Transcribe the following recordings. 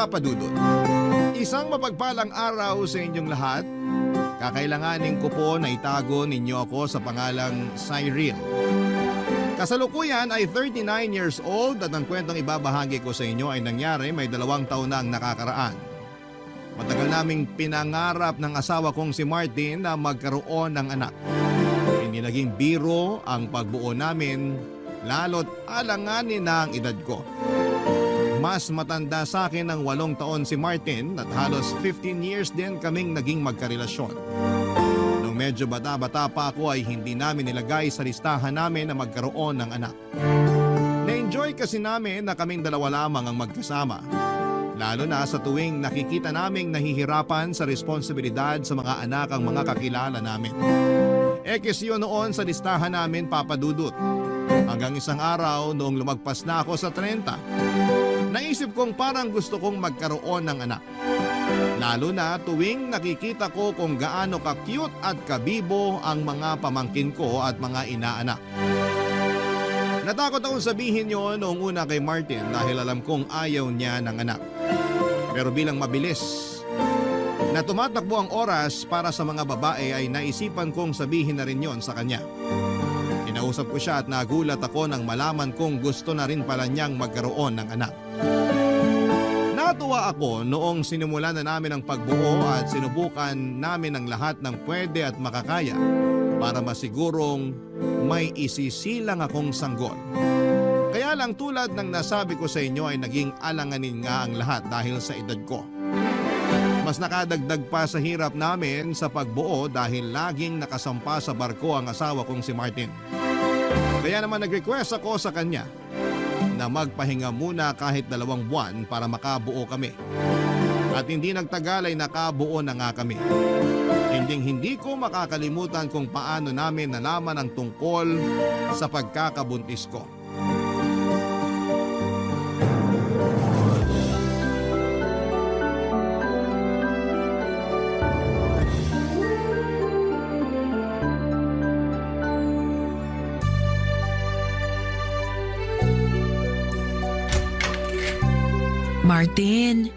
Papa Dudut. Isang mapagpalang araw sa inyong lahat. Kakailanganin ko po na itago ninyo ako sa pangalang Cyril. Kasalukuyan ay 39 years old at ang kwentong ibabahagi ko sa inyo ay nangyari may 2 taon na ang nakakaraan. Matagal naming pinangarap ng asawa kong si Martin na magkaroon ng anak. Hindi naging biro ang pagbuo namin, lalo't alanganin na ang edad ko. Mas matanda sa akin ng 8 taon si Martin at halos 15 years din kaming naging magkarelasyon. Nung medyo bata-bata pa ako ay hindi namin nilagay sa listahan namin na magkaroon ng anak. Na-enjoy kasi namin na kaming dalawa lamang ang magkasama. Lalo na sa tuwing nakikita naming nahihirapan sa responsibilidad sa mga anak ang mga kakilala namin. Ekis yun noon sa listahan namin, Papa Dudut. Hanggang isang araw noong lumagpas na ako sa 30. Naisip kong parang gusto kong magkaroon ng anak. Lalo na tuwing nakikita ko kung gaano ka-cute at kabibo ang mga pamangkin ko at mga inaanak. Natakot akong sabihin yon noong una kay Martin dahil alam kong ayaw niya ng anak. Pero bilang mabilis na tumatakbo ang oras para sa mga babae ay naisipan kong sabihin na rin yon sa kanya. Kinausap ko siya at nagulat ako nang malaman kong gusto na rin pala niyang magkaroon ng anak. Natuwa ako noong sinimulan na namin ang pagbuo at sinubukan namin ang lahat ng pwede at makakaya para masigurong may isisilang akong sanggol. Kaya lang tulad ng nasabi ko sa inyo ay naging alanganin nga ang lahat dahil sa edad ko. Mas nakadagdag pa sa hirap namin sa pagbuo dahil laging nakasampa sa barko ang asawa kong si Martin. Kaya naman nag-request ako sa kanya na magpahinga muna kahit 2 buwan para makabuo kami. At hindi nagtagal ay nakabuo na nga kami. Hindi ko makakalimutan kung paano namin nalaman ang tungkol sa pagkakabuntis ko. Martin,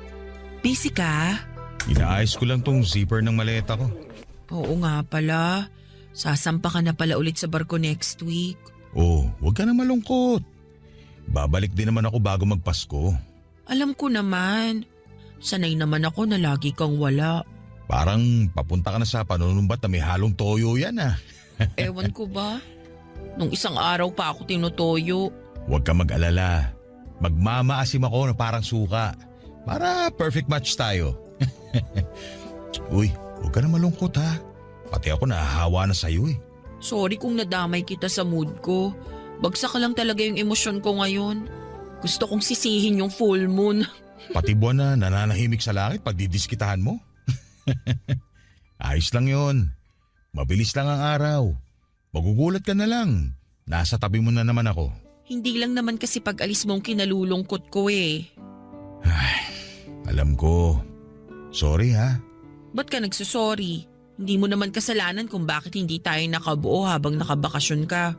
busy ka? Inaayos ko lang tong zipper ng maleta ko. Oo nga pala. Sasampa ka na pala ulit sa barko next week. Oh, huwag ka na malungkot. Babalik din naman ako bago magpasko. Alam ko naman. Sanay naman ako na lagi kang wala. Parang papunta ka na sa panunumbat na may halong toyo yan ah. Ewan ko ba? Nung isang araw pa ako tinutoyo. Huwag ka mag-alala. Magmamaasim ako na parang suka. Para perfect match tayo. Uy, huwag ka na malungkot ha. Pati ako nahahawa na sa'yo eh. Sorry kung nadamay kita sa mood ko. Bagsak lang talaga yung emosyon ko ngayon. Gusto kong sisihin yung full moon. Pati buwan na nananahimik sa langit pag didiskitahan mo. Ayos lang yon. Mabilis lang ang araw. Magugulat ka na lang. Nasa tabi mo na naman ako. Hindi lang naman kasi pag-alis mong kinalulungkot ko eh. Ay, alam ko. Sorry ha. Ba't ka nagsusorry? Hindi mo naman kasalanan kung bakit hindi tayo nakabuo habang nakabakasyon ka.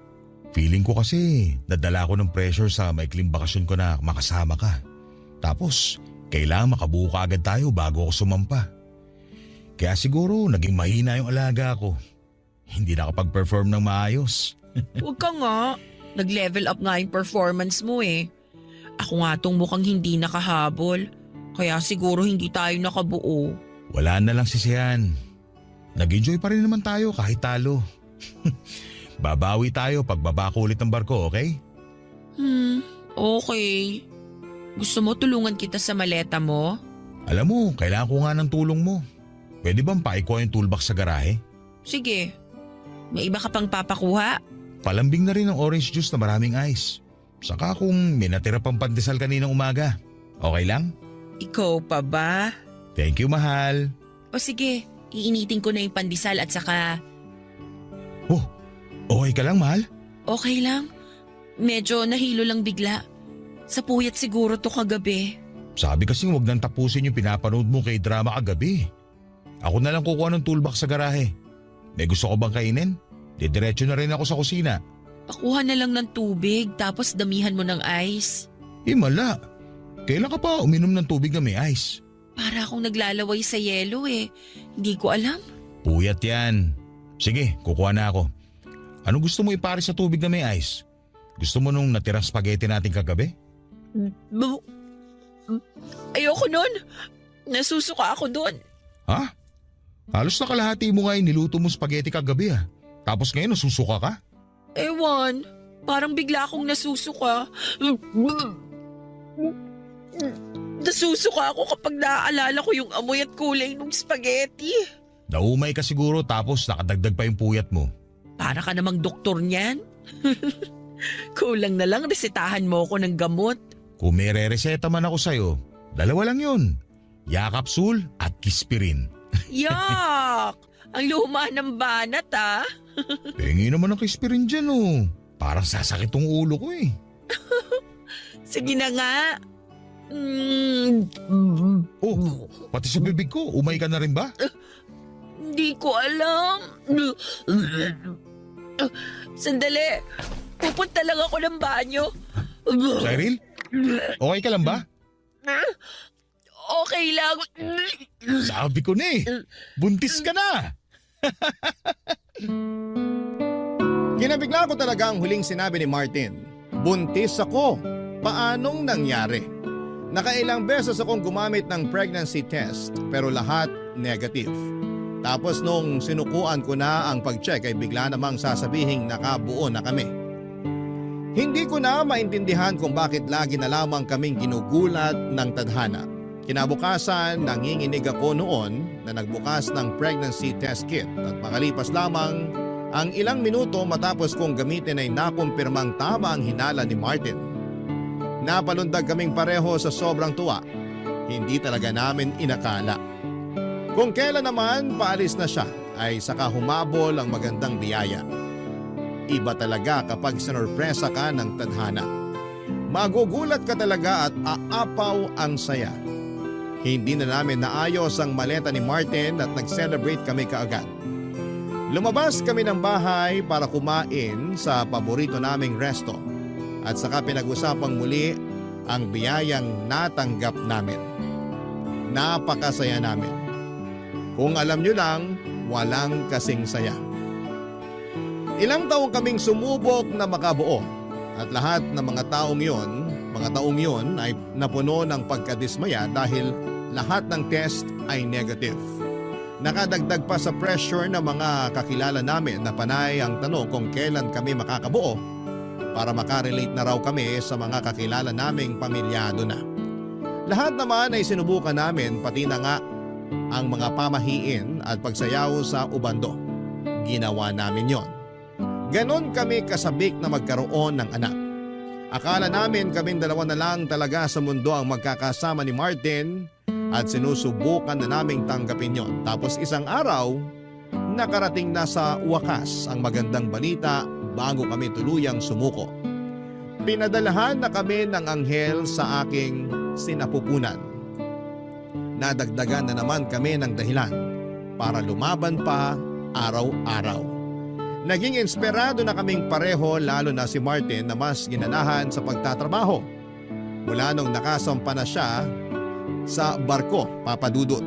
Feeling ko kasi nadala ko ng pressure sa maikling bakasyon ko na makasama ka. Tapos, kailangan makabuo ka agad tayo bago ako sumampa. Kaya siguro naging mahina yung alaga ko. Hindi nakapag-perform ng maayos. Huwag ka nga. Nag-level up nga yung performance mo eh. Ako nga tong mukhang hindi nakahabol. Kaya siguro hindi tayo nakabuo. Wala na lang sisihan. Nag-enjoy pa rin naman tayo kahit talo. Babawi tayo pag babako ulit ng barko, okay? Okay. Gusto mo tulungan kita sa maleta mo? Alam mo, kailangan ko nga ng tulong mo. Pwede bang paikuha yung toolbox sa garahe? Sige. May iba ka pang papakuha? Palambing na rin ng orange juice na maraming ice. Saka kung may natira pang pandesal kaninang umaga. Okay lang? Ikaw pa ba? Thank you, mahal. O sige, iinitin ko na yung pandesal at saka… Oh, okay ka lang, mahal? Okay lang. Medyo nahilo lang bigla. Sa puyat siguro to kagabi. Sabi kasing wag nang tapusin yung pinapanood mo kay drama kagabi. Ako na lang kukuha ng toolbox sa garahe. May gusto ko bang kainin? Didiretso na rin ako sa kusina. Pakuha na lang ng tubig tapos damihan mo ng ice. Mala. Kailan ka pa uminom ng tubig na may ice? Para akong naglalaway sa yelo eh. Hindi ko alam. Puyat yan. Sige, kukuha na ako. Ano gusto mo ipare sa tubig na may ice? Gusto mo nung natirang spaghetti natin kagabi? Ayoko nun. Nasusuka ako doon. Ha? Halos na kalahati mo nga yung niluto mo spaghetti kagabi ah. Tapos ngayon nasusuka ka? Ewan, parang bigla akong nasusuka. Nasusuka ako kapag naaalala ko yung amoy at kulay ng spaghetti. Naumay ka siguro tapos nakadagdag pa yung puyat mo. Para ka namang doktor niyan. Kulang na lang resetahan mo ako ng gamot. Kung may re-reseta man ako sa'yo, dalawa lang yun. Yakapsul at Kispirin. Yak! Ang luma ng banat ah. Pengi naman ang Kispirin dyan oh. Parang sasakit tong ulo ko eh. Sige na nga. Oh, pati sa bibig ko, umay ka na rin ba? Hindi ko alam. Sandali. Pupunta lang ako ng banyo. Cyril? Okay ka lang ba? Okay lang. Sabi ko na eh. Buntis ka na. Kinabigla ko talaga ang huling sinabi ni Martin. Buntis ako. Paanong nangyari? Nakailang beses akong gumamit ng pregnancy test pero lahat negative. Tapos nung sinukuan ko na ang pag-check ay bigla namang sasabihing nakabuo na kami. Hindi ko na maintindihan kung bakit lagi na lamang kaming ginugulat ng tadhana. Kinabukasan, nanginginig ako noon na nagbukas ng pregnancy test kit at makalipas lamang ang ilang minuto matapos kong gamitin ay nakumpirmang tama ang hinala ni Martin. Napalundag kaming pareho sa sobrang tuwa. Hindi talaga namin inakala. Kung kailan naman paalis na siya ay saka humabol ang magandang biyaya. Iba talaga kapag sinurpresa ka ng tadhana. Magugulat ka talaga at aapaw ang saya. Hindi na namin naayos ang maleta ni Martin at nag-celebrate kami kaagad. Lumabas kami ng bahay para kumain sa paborito naming resto at saka pinag-usapang muli ang biyayang natanggap namin. Napakasaya namin. Kung alam nyo lang, walang kasing saya. Ilang taong kaming sumubok na makabuo at lahat ng mga taong yon ay napuno ng pagkadismaya dahil lahat ng test ay negative. Nakadagdag pa sa pressure ng mga kakilala namin na panay ang tanong kung kailan kami makakabuo para makarelate na raw kami sa mga kakilala naming pamilyado na. Lahat naman ay sinubukan namin pati na nga ang mga pamahiin at pagsayaw sa ubando. Ginawa namin yon. Ganon kami kasabik na magkaroon ng anak. Akala namin kaming dalawa na lang talaga sa mundo ang magkakasama ni Martin at sinusubukan na naming tanggapin yon. Tapos isang araw, nakarating na sa wakas ang magandang balita bago kami tuluyang sumuko. Pinadalahan na kami ng anghel sa aking sinapupunan. Nadagdagan na naman kami ng dahilan para lumaban pa araw-araw. Naging inspirado na kaming pareho lalo na si Martin na mas ginanahan sa pagtatrabaho. Mula nung nakasampa na siya sa barko, Papa Dudut.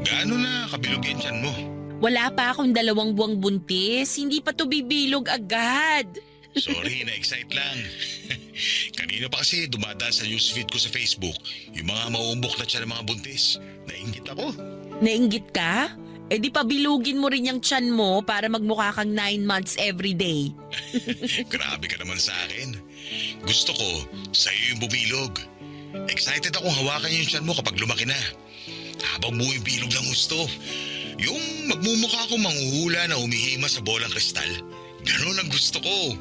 Gaano na kabilog yung tiyan mo? Wala pa akong 2 buwang buntis. Hindi pa to bibilog agad. Sorry, na-excite lang. Kanina pa kasi dumadaan sa newsfeed ko sa Facebook yung mga mauumbok na tiyan ng mga buntis. Nainggit ako. Nainggit ka? Eh di pabilugin mo rin yung tiyan mo para magmukha kang 9 months everyday. Grabe ka naman sa akin. Gusto ko, sa'yo yung bubilog. Excited akong hawakan yung tiyan mo kapag lumaki na. Habang mo yung bilog ng gusto. Yung magmumukha akong manghuhula na humihima sa bolang kristal. Ganun ang gusto ko.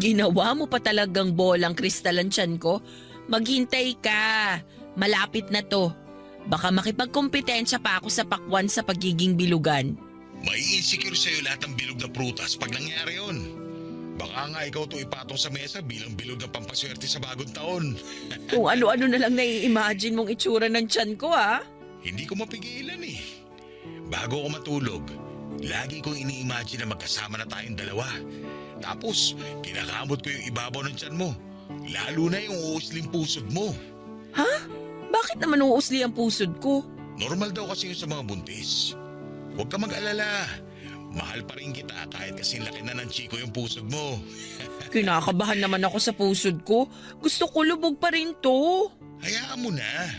Ginawa mo pa talagang bolang kristal ang tiyan ko? Maghintay ka. Malapit na to. Baka makipagkompetensya pa ako sa pakwan sa pagiging bilugan. May insecure sa'yo lahat ng bilog na prutas pag nangyari yun. Baka nga ikaw to ipatong sa mesa bilang bilog ng pampaswerte sa bagong taon. Kung ano-ano na lang nai-imagine mong itsura ng tiyan ko, ha? Hindi ko mapigilan eh. Bago ako matulog, lagi kong ini-imagine na magkasama na tayong dalawa. Tapos, kinakamot ko yung ibabaw ng tiyan mo. Lalo na yung uusling pusod mo. Ha? Bakit naman uusli ang pusod ko? Normal daw kasi yun sa mga buntis. Huwag ka mag-alala. Mahal pa rin kita kahit kasing laki na ng chiko yung pusod mo. Kinakabahan naman ako sa pusod ko. Gusto ko lubog pa rin to. Hayaan mo na.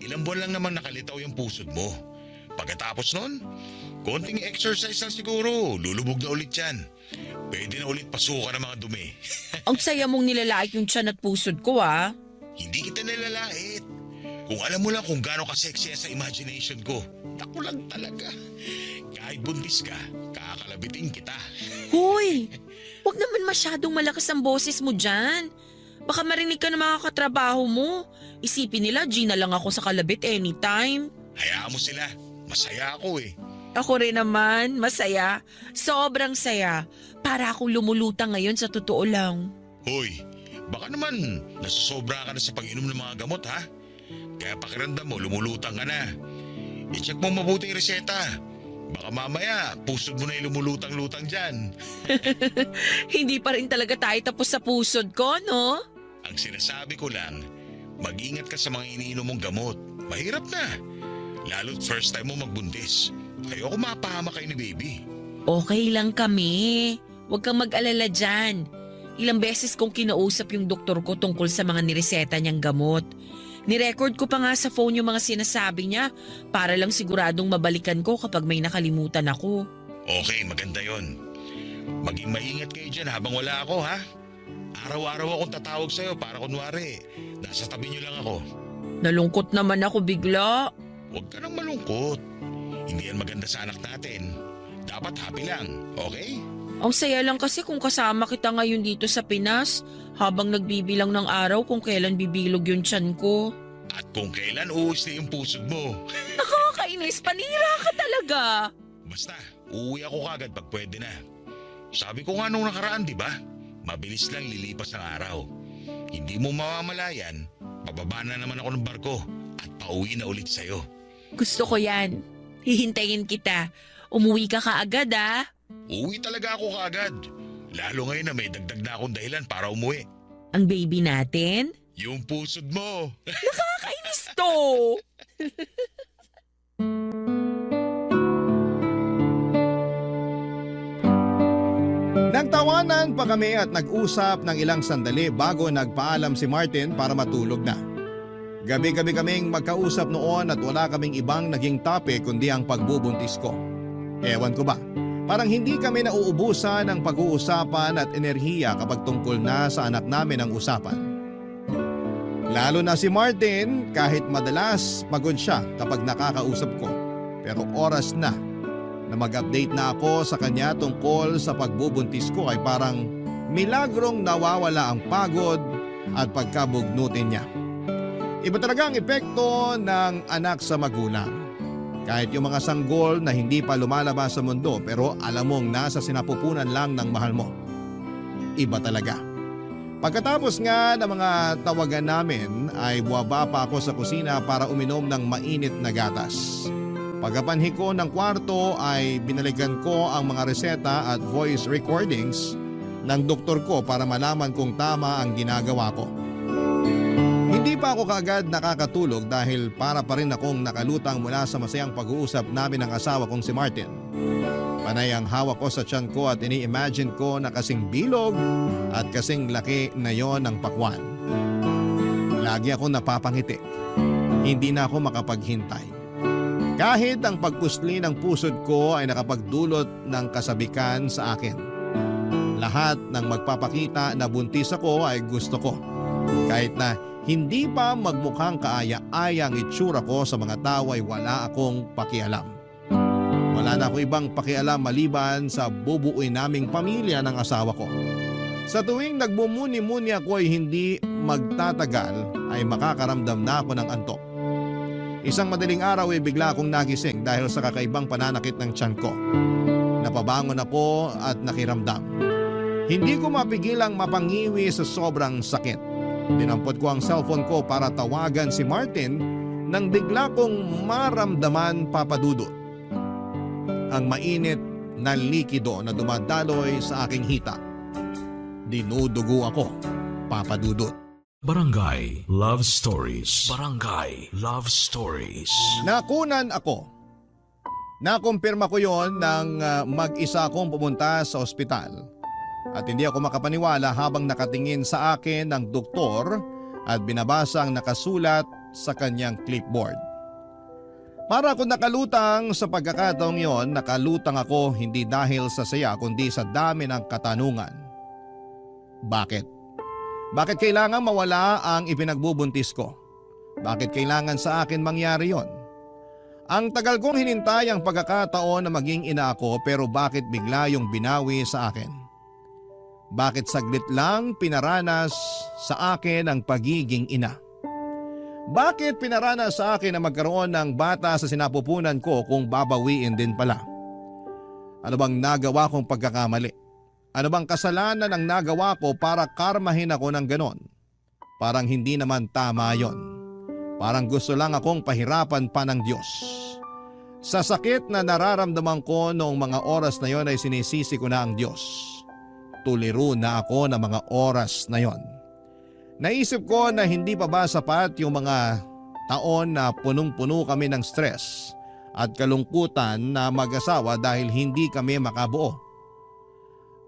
Ilang buwan lang naman nakalitaw yung pusod mo. Pagkatapos nun, konting exercise lang siguro. Lulubog na ulit yan. Pwede na ulit pasukan ng mga dumi. Ang saya mong nilalait yung tiyan at pusod ko, ha? Hindi kita nilalait. Kung alam mo lang kung gaano ka-sexy sa imagination ko. Naku lang talaga. Kahit buntis ka, kakalabitin kita. Hoy! Huwag naman masyadong malakas ang boses mo dyan. Baka marinig ka ng mga katrabaho mo. Isipin nila, Gina lang ako sa kalabit anytime. Hayaan mo sila. Masaya ako eh. Ako rin naman, masaya. Sobrang saya. Para akong lumulutang ngayon sa totoo lang. Hoy, baka naman nasusobra ka na sa pag-inom ng mga gamot ha? Kaya pakiramdam mo, lumulutang ka na. I-check mo mabuti yung reseta. Baka mamaya, pusod mo na yung lumulutang-lutang dyan. Hindi pa rin talaga tayo tapos sa pusod ko, no? Ang sinasabi ko lang, mag-ingat ka sa mga iniinom mong gamot. Mahirap na. Lalo't first time mo magbuntis. Ayoko mapahama kayo ni baby. Okay lang kami. Huwag kang mag-alala dyan. Ilang beses kong kinausap yung doktor ko tungkol sa mga nireseta niyang gamot. Nirecord ko pa nga sa phone yung mga sinasabi niya para lang siguradong mabalikan ko kapag may nakalimutan ako. Okay, maganda yon. Maging maingat kayo dyan habang wala ako ha. Araw-araw akong tatawag sa'yo para kunwari, nasa tabi niyo lang ako. Nalungkot naman ako bigla. Huwag ka nang malungkot. Hindi yan maganda sa anak natin. Dapat happy lang, okay? Ang saya lang kasi kung kasama kita ngayon dito sa Pinas habang nagbibilang ng araw kung kailan bibilog yung tiyan ko. At kung kailan uusli yung pusod mo. Nakakainis, panira ka talaga. Basta, uuwi ako kagad pag pwede na. Sabi ko nga nung nakaraan, di ba? Mabilis lang lilipas ang araw. Hindi mo mamamalayan, pababa na naman ako ng barko at pauwi na ulit sa'yo. Gusto ko yan. Hihintayin kita. Umuwi ka kaagad, ah. Uuwi talaga ako kaagad. Lalo ngayon na may dagdag na akong dahilan para umuwi. Ang baby natin? Yung pusod mo. Nakakainis to. Nagtawanan pa kami at nag-usap ng ilang sandali bago nagpaalam si Martin para matulog na. Gabi-gabi kaming magkausap noon at wala kaming ibang naging topic kundi ang pagbubuntis ko. Ewan ko ba, parang hindi kami nauubusan ng pag-uusapan at enerhiya kapag tungkol na sa anak namin ang usapan. Lalo na si Martin, kahit madalas pagod siya kapag nakakausap ko. Pero oras na mag-update na ako sa kanya tungkol sa pagbubuntis ko ay parang milagrong nawawala ang pagod at pagkabugnutin niya. Iba talaga ang epekto ng anak sa magulang. Kahit yung mga sanggol na hindi pa lumalabas sa mundo pero alam mong nasa sinapupunan lang ng mahal mo. Iba talaga. Pagkatapos nga ng mga tawagan namin ay buwaba pa ako sa kusina para uminom ng mainit na gatas. Pagkapanhi ko ng kwarto ay binalikan ko ang mga reseta at voice recordings ng doktor ko para malaman kung tama ang ginagawa ko. Hindi pa ako kaagad nakakatulog dahil para pa rin akong nakalutang mula sa masayang pag-uusap namin ng asawa kong si Martin. Panay ang hawak ko sa tiyan ko at ini-imagine ko na kasing bilog at kasing laki na yon ng pakwan. Lagi ako napapangiti. Hindi na ako makapaghintay. Kahit ang pagpusli ng pusod ko ay nakapagdulot ng kasabikan sa akin. Lahat ng magpapakita na buntis ako ay gusto ko. Kahit na hindi pa magmukhang kaaya-aya ang itsura ko sa mga tao ay wala akong pakialam. Wala na ako ibang pakialam maliban sa bubuuin naming pamilya ng asawa ko. Sa tuwing nagbumuni-muni ako ay hindi magtatagal ay makakaramdam na ako ng antok. Isang madaling araw ay bigla akong nagising dahil sa kakaibang pananakit ng tiyan ko. Napabangon ako at nakiramdam. Hindi ko mapigilang mapangiwi sa sobrang sakit. Dinampot ko ang cellphone ko para tawagan si Martin nang bigla kong maramdaman, Papa Dudut, ang mainit na likido na dumadaloy sa aking hita. Dinudugo ako, Papa Dudut. Barangay Love Stories. Barangay Love Stories. Nakunan ako. Nakumpirma ko yon nang mag-isa akong pumunta sa ospital. At hindi ako makapaniwala habang nakatingin sa akin ng doktor at binabasa ang nakasulat sa kanyang clipboard. Para ako nakalutang sa pagkakataong yon, nakalutang ako hindi dahil sa saya kundi sa dami ng katanungan. Bakit? Bakit kailangan mawala ang ipinagbubuntis ko? Bakit kailangan sa akin mangyari yon? Ang tagal kong hinintay ang pagkakataon na maging ina ako, pero bakit bigla yung binawi sa akin? Bakit saglit lang pinaranas sa akin ang pagiging ina? Bakit pinaranas sa akin na magkaroon ng bata sa sinapupunan ko kung babawiin din pala? Ano bang nagawa kong pagkakamali? Ano bang kasalanan ang nagawa ko para karmahin ako ng ganon? Parang hindi naman tama yon. Parang gusto lang akong pahirapan pa ng Diyos. Sa sakit na nararamdaman ko noong mga oras na yon ay sinisisi ko na ang Diyos. Tuliro na ako ng mga oras na yon. Naisip ko na hindi pa ba sapat yung mga taon na punong-puno kami ng stress at kalungkutan na mag-asawa dahil hindi kami makabuo.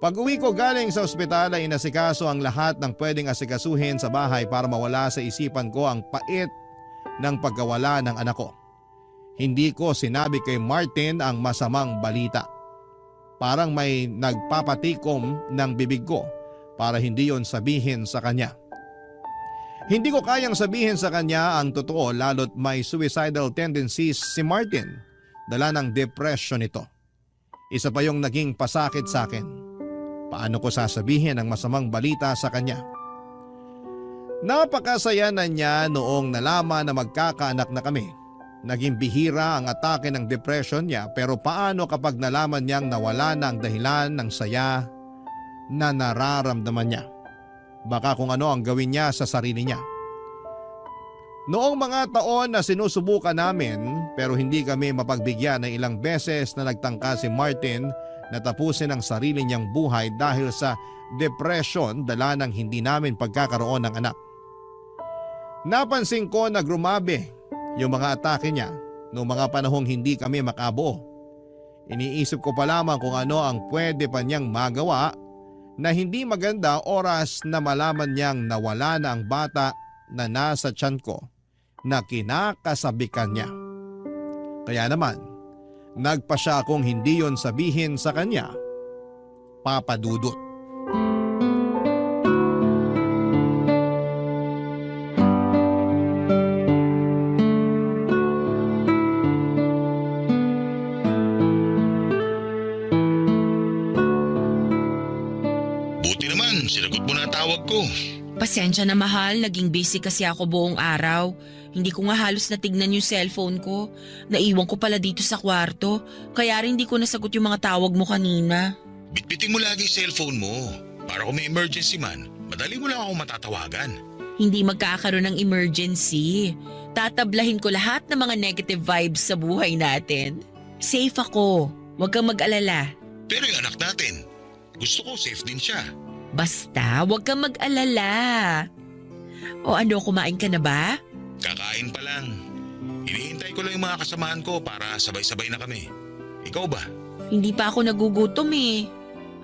Pag-uwi ko galing sa ospital ay inasikaso ang lahat ng pwedeng asikasuhin sa bahay para mawala sa isipan ko ang pait ng pagkawala ng anak ko. Hindi ko sinabi kay Martin ang masamang balita. Parang may nagpapatikom ng bibig ko para hindi yon sabihin sa kanya. Hindi ko kayang sabihin sa kanya ang totoo lalo't may suicidal tendencies si Martin. Dala ng depression ito. Isa pa yung naging pasakit sa akin. Paano ko sasabihin ang masamang balita sa kanya? Napakasaya na niya noong nalaman na magkakaanak na kami. Naging bihira ang atake ng depression niya, pero paano kapag nalaman niyang nawala na ang dahilan ng saya na nararamdaman niya? Baka kung ano ang gawin niya sa sarili niya. Noong mga taon na sinusubukan namin pero hindi kami mapagbigyan na ilang beses na nagtangka si Martin na tapusin ang sarili niyang buhay dahil sa depression dala ng hindi namin pagkakaroon ng anak. Napansin ko na grumabe yung mga atake niya noong mga panahong hindi kami makabuo. Iniisip ko pa lamang kung ano ang pwede pa niyang magawa na hindi maganda oras na malaman niyang nawala na ang bata na nasa tiyan ko na kinakasabikan niya. Kaya naman, nagpa siya akong hindi yon sabihin sa kanya, Papa Dudut. Buti naman, sinagot mo na ang tawag ko. Pasensya na mahal, naging busy kasi ako buong araw. Hindi ko nga halos natignan yung cellphone ko. Naiwan ko pala dito sa kwarto, kaya rin hindi ko nasagot yung mga tawag mo kanina. Bitbitin mo lagi yung cellphone mo. Para kung may emergency man, madali mo lang ako matatawagan. Hindi magkakaroon ng emergency. Tatablahin ko lahat ng mga negative vibes sa buhay natin. Safe ako, huwag kang mag-alala. Pero yung anak natin, gusto ko safe din siya. Basta, huwag kang mag-alala. O ano, kumain ka na ba? Kakain pa lang. Hinihintay ko lang yung mga kasamahan ko para sabay-sabay na kami. Ikaw ba? Hindi pa ako nagugutom eh.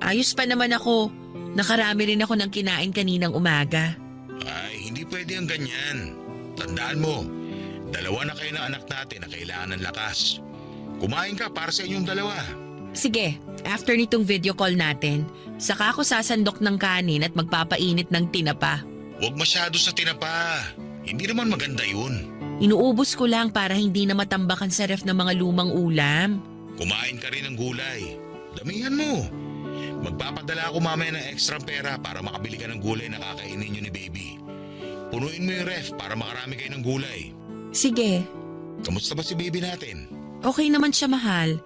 Ayos pa naman ako. Nakarami rin ako ng kinain kaninang umaga. Ay, hindi pwede ang ganyan. Tandaan mo, dalawa na kayo ng anak natin na kailangan ng lakas. Kumain ka para sa inyong dalawa. Sige, after nitong video call natin, saka ako sasandok ng kanin at magpapainit ng tinapa. Huwag masyado sa tinapa. Hindi naman maganda yun. Inuubos ko lang para hindi na matambakan sa ref ng mga lumang ulam. Kumain ka rin ng gulay. Damihan mo. Magpapadala ako mamaya ng extra pera para makabili ka ng gulay na kakainin nyo ni baby. Punuin mo yung ref para makarami kayo ng gulay. Sige. Kamusta ba si baby natin? Okay naman siya, mahal.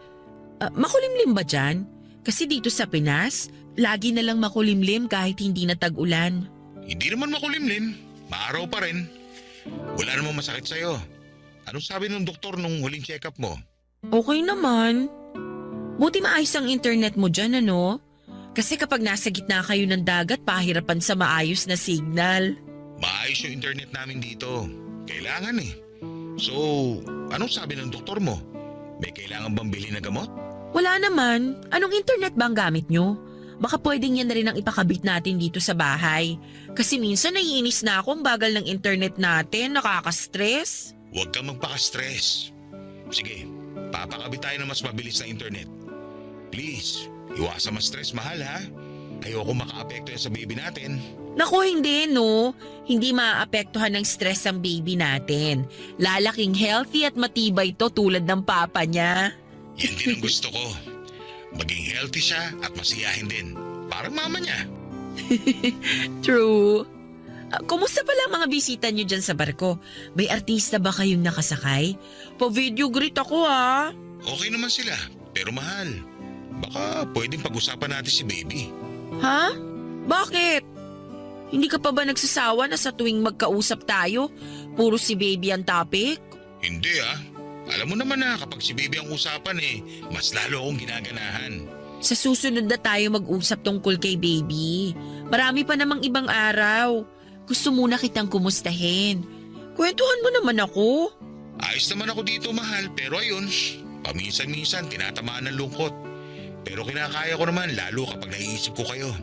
Makulimlim ba dyan? Kasi dito sa Pinas, lagi na lang makulimlim kahit hindi na tag-ulan. Hindi naman makulimlim. Maaraw pa rin. Wala namang masakit sa'yo. Anong sabi ng doktor nung huling check-up mo? Okay naman. Buti maayos ang internet mo dyan, ano? Kasi kapag nasa gitna kayo ng dagat, pahirapan sa maayos na signal. Maayos yung internet namin dito. Kailangan eh. So, anong sabi ng doktor mo? May kailangan bang bilhin na gamot? Wala naman. Anong internet ba ang gamit nyo? Baka pwedeng yan na rin ang ipakabit natin dito sa bahay. Kasi minsan naiinis na ako ang bagal ng internet natin, nakaka-stress. Huwag kang magpaka-stress. Sige, papakabit tayo ng mas mabilis na internet. Please, iwasan ma-stress, mahal ha? Ayoko maka-apekto yan sa baby natin. Naku, hindi no. Hindi maaapektuhan ng stress ang baby natin. Lalaking healthy at matibay to tulad ng papa niya. Yan din ang gusto ko. Maging healthy siya at masiyahin din. Parang mama niya. True. Kumusta pala ang mga bisita niyo dyan sa barko? May artista ba kayong nakasakay? Pa-video greet ako ha. Okay naman sila, pero mahal. Baka pwedeng pag-usapan natin si baby. Ha? Bakit? Hindi ka pa ba nagsasawa na sa tuwing magkausap tayo, puro si baby ang topic? Hindi ah. Alam mo naman na kapag si baby ang usapan mas lalo akong ginaganahan. Sa susunod na tayo mag-usap tungkol kay baby. Marami pa namang ibang araw. Gusto muna kitang kumustahin. Kwentuhan mo naman ako. Ayos naman ako dito mahal, pero ayun, paminsan-minsan tinatamaan ng lungkot. Pero kinakaya ko naman lalo kapag naiisip ko kayo.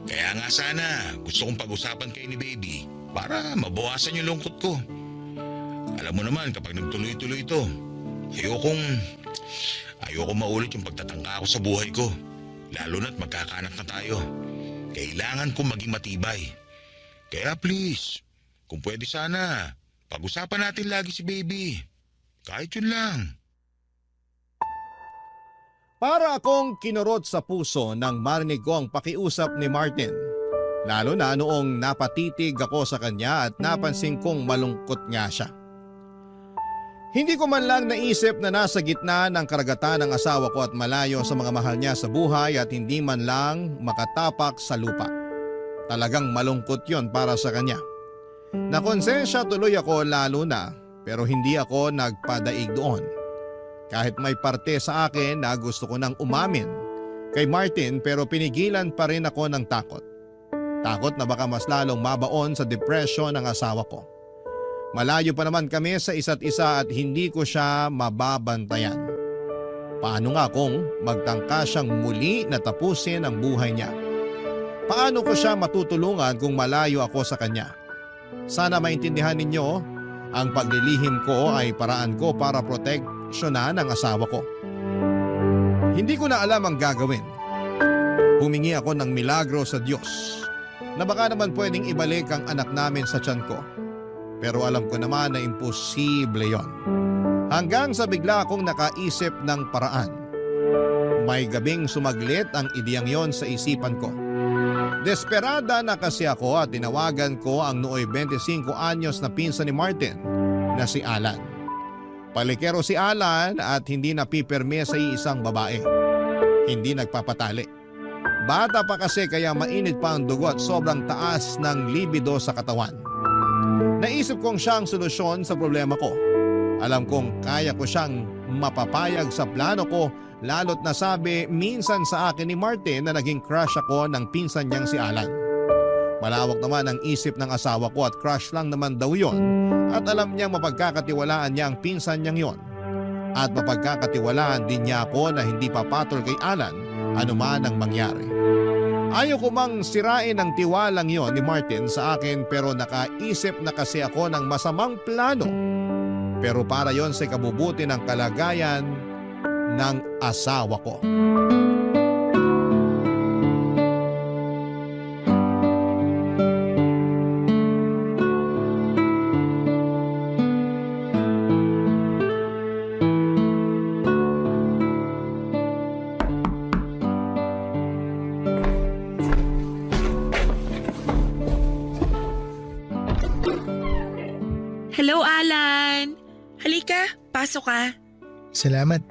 Kaya nga sana gusto kong pag-usapan kayo ni baby para mabawasan yung lungkot ko. Alam mo naman kapag nagtuloy-tuloy ito, ayokong maulit yung pagtatangka ko sa buhay ko. Lalo na't magkakanak na tayo. Kailangan kong maging matibay. Kaya please, kung pwede sana, pag-usapan natin lagi si baby. Kahit yun lang. Para akong kinurot sa puso nang marinig ko ang pakiusap ni Martin. Lalo na noong napatitig ako sa kanya at napansin kong malungkot nga siya. Hindi ko man lang naisip na nasa gitna ng karagatan ng asawa ko at malayo sa mga mahal niya sa buhay at hindi man lang makatapak sa lupa. Talagang malungkot yon para sa kanya. Nakonsensya tuloy ako lalo na pero hindi ako nagpadaig doon. Kahit may parte sa akin na gusto ko nang umamin kay Martin pero pinigilan pa rin ako ng takot. Takot na baka mas lalong mabaon sa depression ng asawa ko. Malayo pa naman kami sa isa't isa at hindi ko siya mababantayan. Paano nga kung magtangka siyang muli na tapusin ang buhay niya? Paano ko siya matutulungan kung malayo ako sa kanya? Sana maintindihan ninyo, ang paglilihim ko ay paraan ko para proteksyonan ang asawa ko. Hindi ko na alam ang gagawin. Humingi ako ng milagro sa Diyos na baka naman pwedeng ibalik ang anak namin sa tiyan ko. Pero alam ko naman na imposible yon. Hanggang sa bigla akong nakaisip ng paraan. May gabing sumaglit ang ideyang yon sa isipan ko. Desperada na kasi ako at tinawagan ko ang nooy 25 anyos na pinsan ni Martin na si Alan. Palikero si Alan at hindi napipirme sa isang babae. Hindi nagpapatali. Bata pa kasi kaya mainit pa ang dugo at sobrang taas ng libido sa katawan. Naisip kong siyang solusyon sa problema ko. Alam kong kaya ko siyang mapapayag sa plano ko lalo't nasabi minsan sa akin ni Martin na naging crush ako ng pinsan niyang si Alan. Malawak naman ang isip ng asawa ko at crush lang naman daw yon at alam niyang mapagkakatiwalaan niya ang pinsan niyang yon. At mapagkakatiwalaan din niya ako na hindi papatol kay Alan anuman ang mangyari. Ayaw ko mang sirain ang tiwalang yon ni Martin sa akin pero nakaisip na kasi ako ng masamang plano. Pero para yon sa ikabubuti ng kalagayan ng asawa ko. Hello, Alan. Halika, pasok ka. Salamat.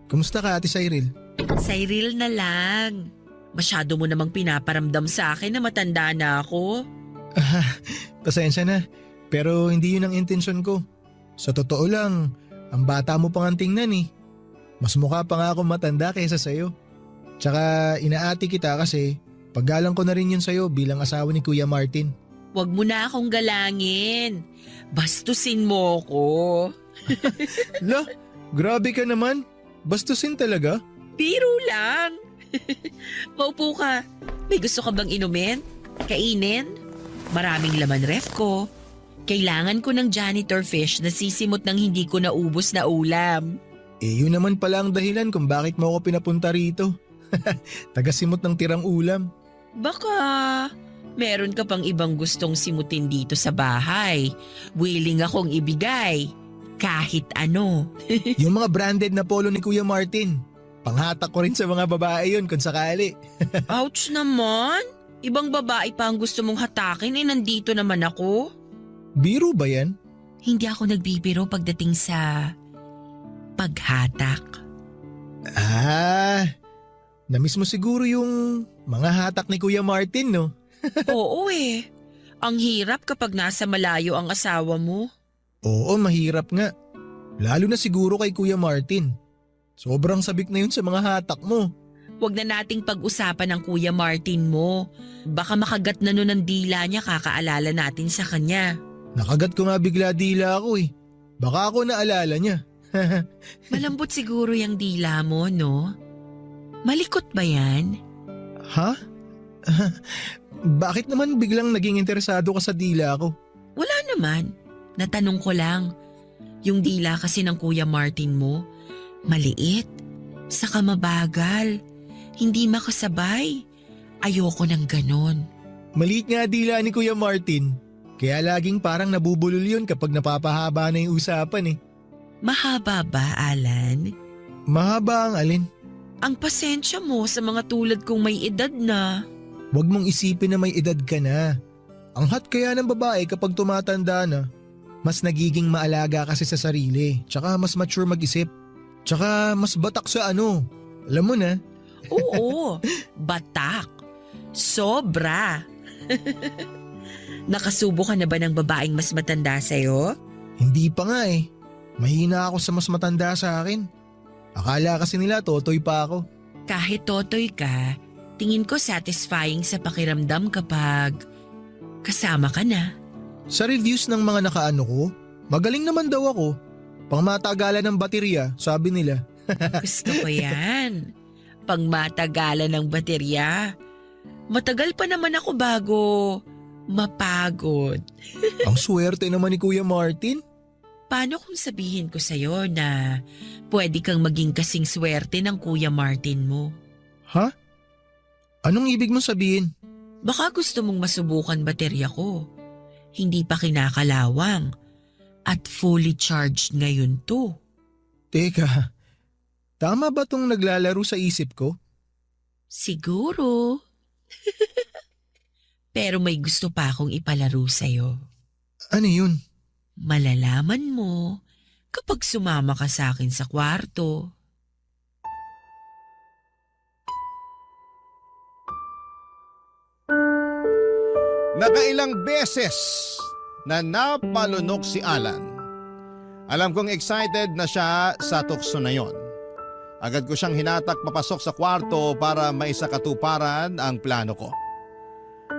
Kumusta ka, Ate Cyril? Cyril na lang. Masyado mo namang pinaparamdam sa akin na matanda na ako. Pasensya na, pero hindi yun ang intensyon ko. Sa totoo lang, ang bata mo pang tingnan eh. Mas mukha pa nga ako matanda kaysa sa'yo. Tsaka inaati kita kasi paggalang ko na rin yun sa'yo bilang asawa ni Kuya Martin. Huwag mo na akong galangin. Bastusin mo ko. La, grabe ka naman. Bastusin talaga. Biro lang. Maupo ka. May gusto ka bang inumin? Kainin? Maraming laman ref ko. Kailangan ko ng janitor fish na sisimot ng hindi ko naubos na ulam. Yun naman pala ang dahilan kung bakit mo ako pinapunta rito. Tagasimot ng tirang ulam. Baka meron ka pang ibang gustong simutin dito sa bahay. Willing akong ibigay. Kahit ano. Yung mga branded na polo ni Kuya Martin. Panghatak ko rin sa mga babae yun kung sakali. Ouch naman. Ibang babae pa ang gusto mong hatakin nandito naman ako. Biro ba yan? Hindi ako nagbibiro pagdating sa paghatak. Namiss mo siguro yung mga hatak ni Kuya Martin, no? Oo eh. Ang hirap kapag nasa malayo ang asawa mo. Oo, mahirap nga. Lalo na siguro kay Kuya Martin. Sobrang sabik na yun sa mga hatak mo. Huwag na nating pag-usapan ng Kuya Martin mo. Baka makagat na nun ang dila niya kakaalala natin sa kanya. Nakagat ko nga bigla dila ako eh. Baka ako naalala niya. Malambot siguro yung dila mo, no? Malikot ba yan? Ha? Bakit naman biglang naging interesado ka sa dila ko? Wala naman. Natanong ko lang. Yung dila kasi ng Kuya Martin mo, maliit, saka mabagal, hindi makasabay. Ayoko ng ganon. Maliit nga dila ni Kuya Martin. Kaya laging parang nabubulol yun kapag napapahaba na yung usapan eh. Mahaba ba, Alan? Mahaba ang alin? Ang pasensya mo sa mga tulad kong may edad na. Huwag mong isipin na may edad ka na. Ang hot kaya ng babae kapag tumatanda na. Mas nagiging maalaga kasi sa sarili. Tsaka mas mature mag-isip. Tsaka mas batak sa ano. Alam mo na. Oo, batak. Sobra. Nakasubo ka na ba ng babaeng mas matanda sa'yo? Hindi pa nga eh. Mahina ako sa mas matanda sa akin. Akala kasi nila totoy pa ako. Kahit totoy ka, tingin ko satisfying sa pakiramdam kapag kasama ka na. Sa reviews ng mga nakaano ko, magaling naman daw ako. Pangmatagalan ng baterya, sabi nila. Gusto ko yan. Pangmatagalan ng baterya. Matagal pa naman ako bago mapagod. Ang swerte naman ni Kuya Martin. Paano kung sabihin ko sa'yo na pwede kang maging kasing swerte ng Kuya Martin mo? Ha? Anong ibig mong sabihin? Baka gusto mong masubukan baterya ko. Hindi pa kinakalawang at fully charged ngayon to. Teka, tama ba tong naglalaro sa isip ko? Siguro. Pero may gusto pa akong ipalaro sa'yo. Ano yun? Malalaman mo kapag sumama ka sa akin sa kwarto. Nakailang beses na napalunok si Alan. Alam kong excited na siya sa tukso na yon. Agad ko siyang hinatak papasok sa kwarto para maisakatuparan ang plano ko.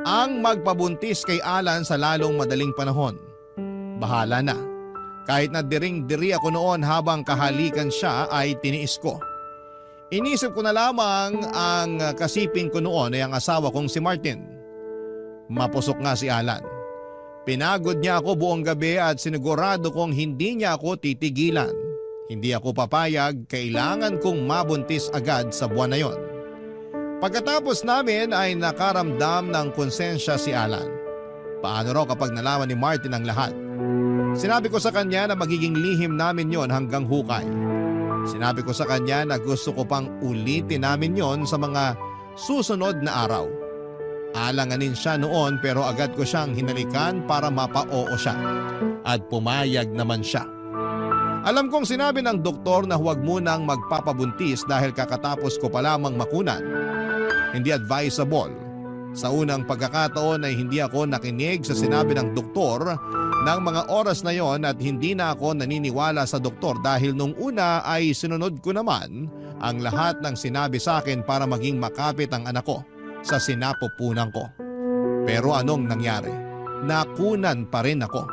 Ang magpabuntis kay Alan sa lalong madaling panahon. Bahala na. Kahit na diring-diri ako noon habang kahalikan siya ay tiniis ko. Inisip ko na lamang ang kasiping ko noon ay ang asawa kong si Martin. Mapusok nga si Alan. Pinagod niya ako buong gabi at sinigurado kong hindi niya ako titigilan. Hindi ako papayag, kailangan kong mabuntis agad sa buwan na yon. Pagkatapos namin ay nakaramdam ng konsensya si Alan. Paano raw kapag nalaman ni Martin ang lahat? Sinabi ko sa kanya na magiging lihim namin yon hanggang hukay. Sinabi ko sa kanya na gusto ko pang ulitin namin yon sa mga susunod na araw. Alanganin siya noon pero agad ko siyang hinalikan para mapa-oo siya. At pumayag naman siya. Alam kong sinabi ng doktor na huwag munang magpapabuntis dahil kakatapos ko pa lamang makunan. Hindi advisable. Sa unang pagkakataon ay hindi ako nakinig sa sinabi ng doktor ng mga oras na yon at hindi na ako naniniwala sa doktor dahil nung una ay sinunod ko naman ang lahat ng sinabi sa akin para maging makapit ang anak ko sa sinapupunan ko. Pero anong nangyari? Nakunan pa rin ako.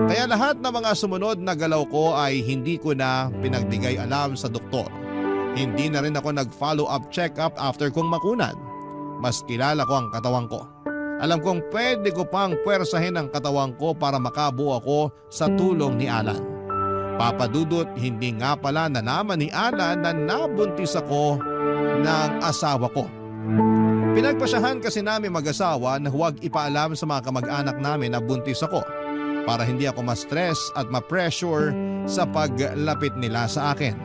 Kaya lahat ng mga sumunod na galaw ko ay hindi ko na pinagbigay alam sa doktor. Hindi na rin ako nag-follow up check-up after kong makunan. Mas kilala ko ang katawan ko. Alam kong pwede ko pang puwersahin ang katawan ko para makabuo ako sa tulong ni Alan. Papadudot, hindi nga pala nalaman ni Alan na nabuntis ako ng asawa ko. Pinagpasyahan kasi namin mag-asawa na huwag ipaalam sa mga kamag-anak namin na buntis ako para hindi ako ma-stress at ma-pressure sa paglapit nila sa akin.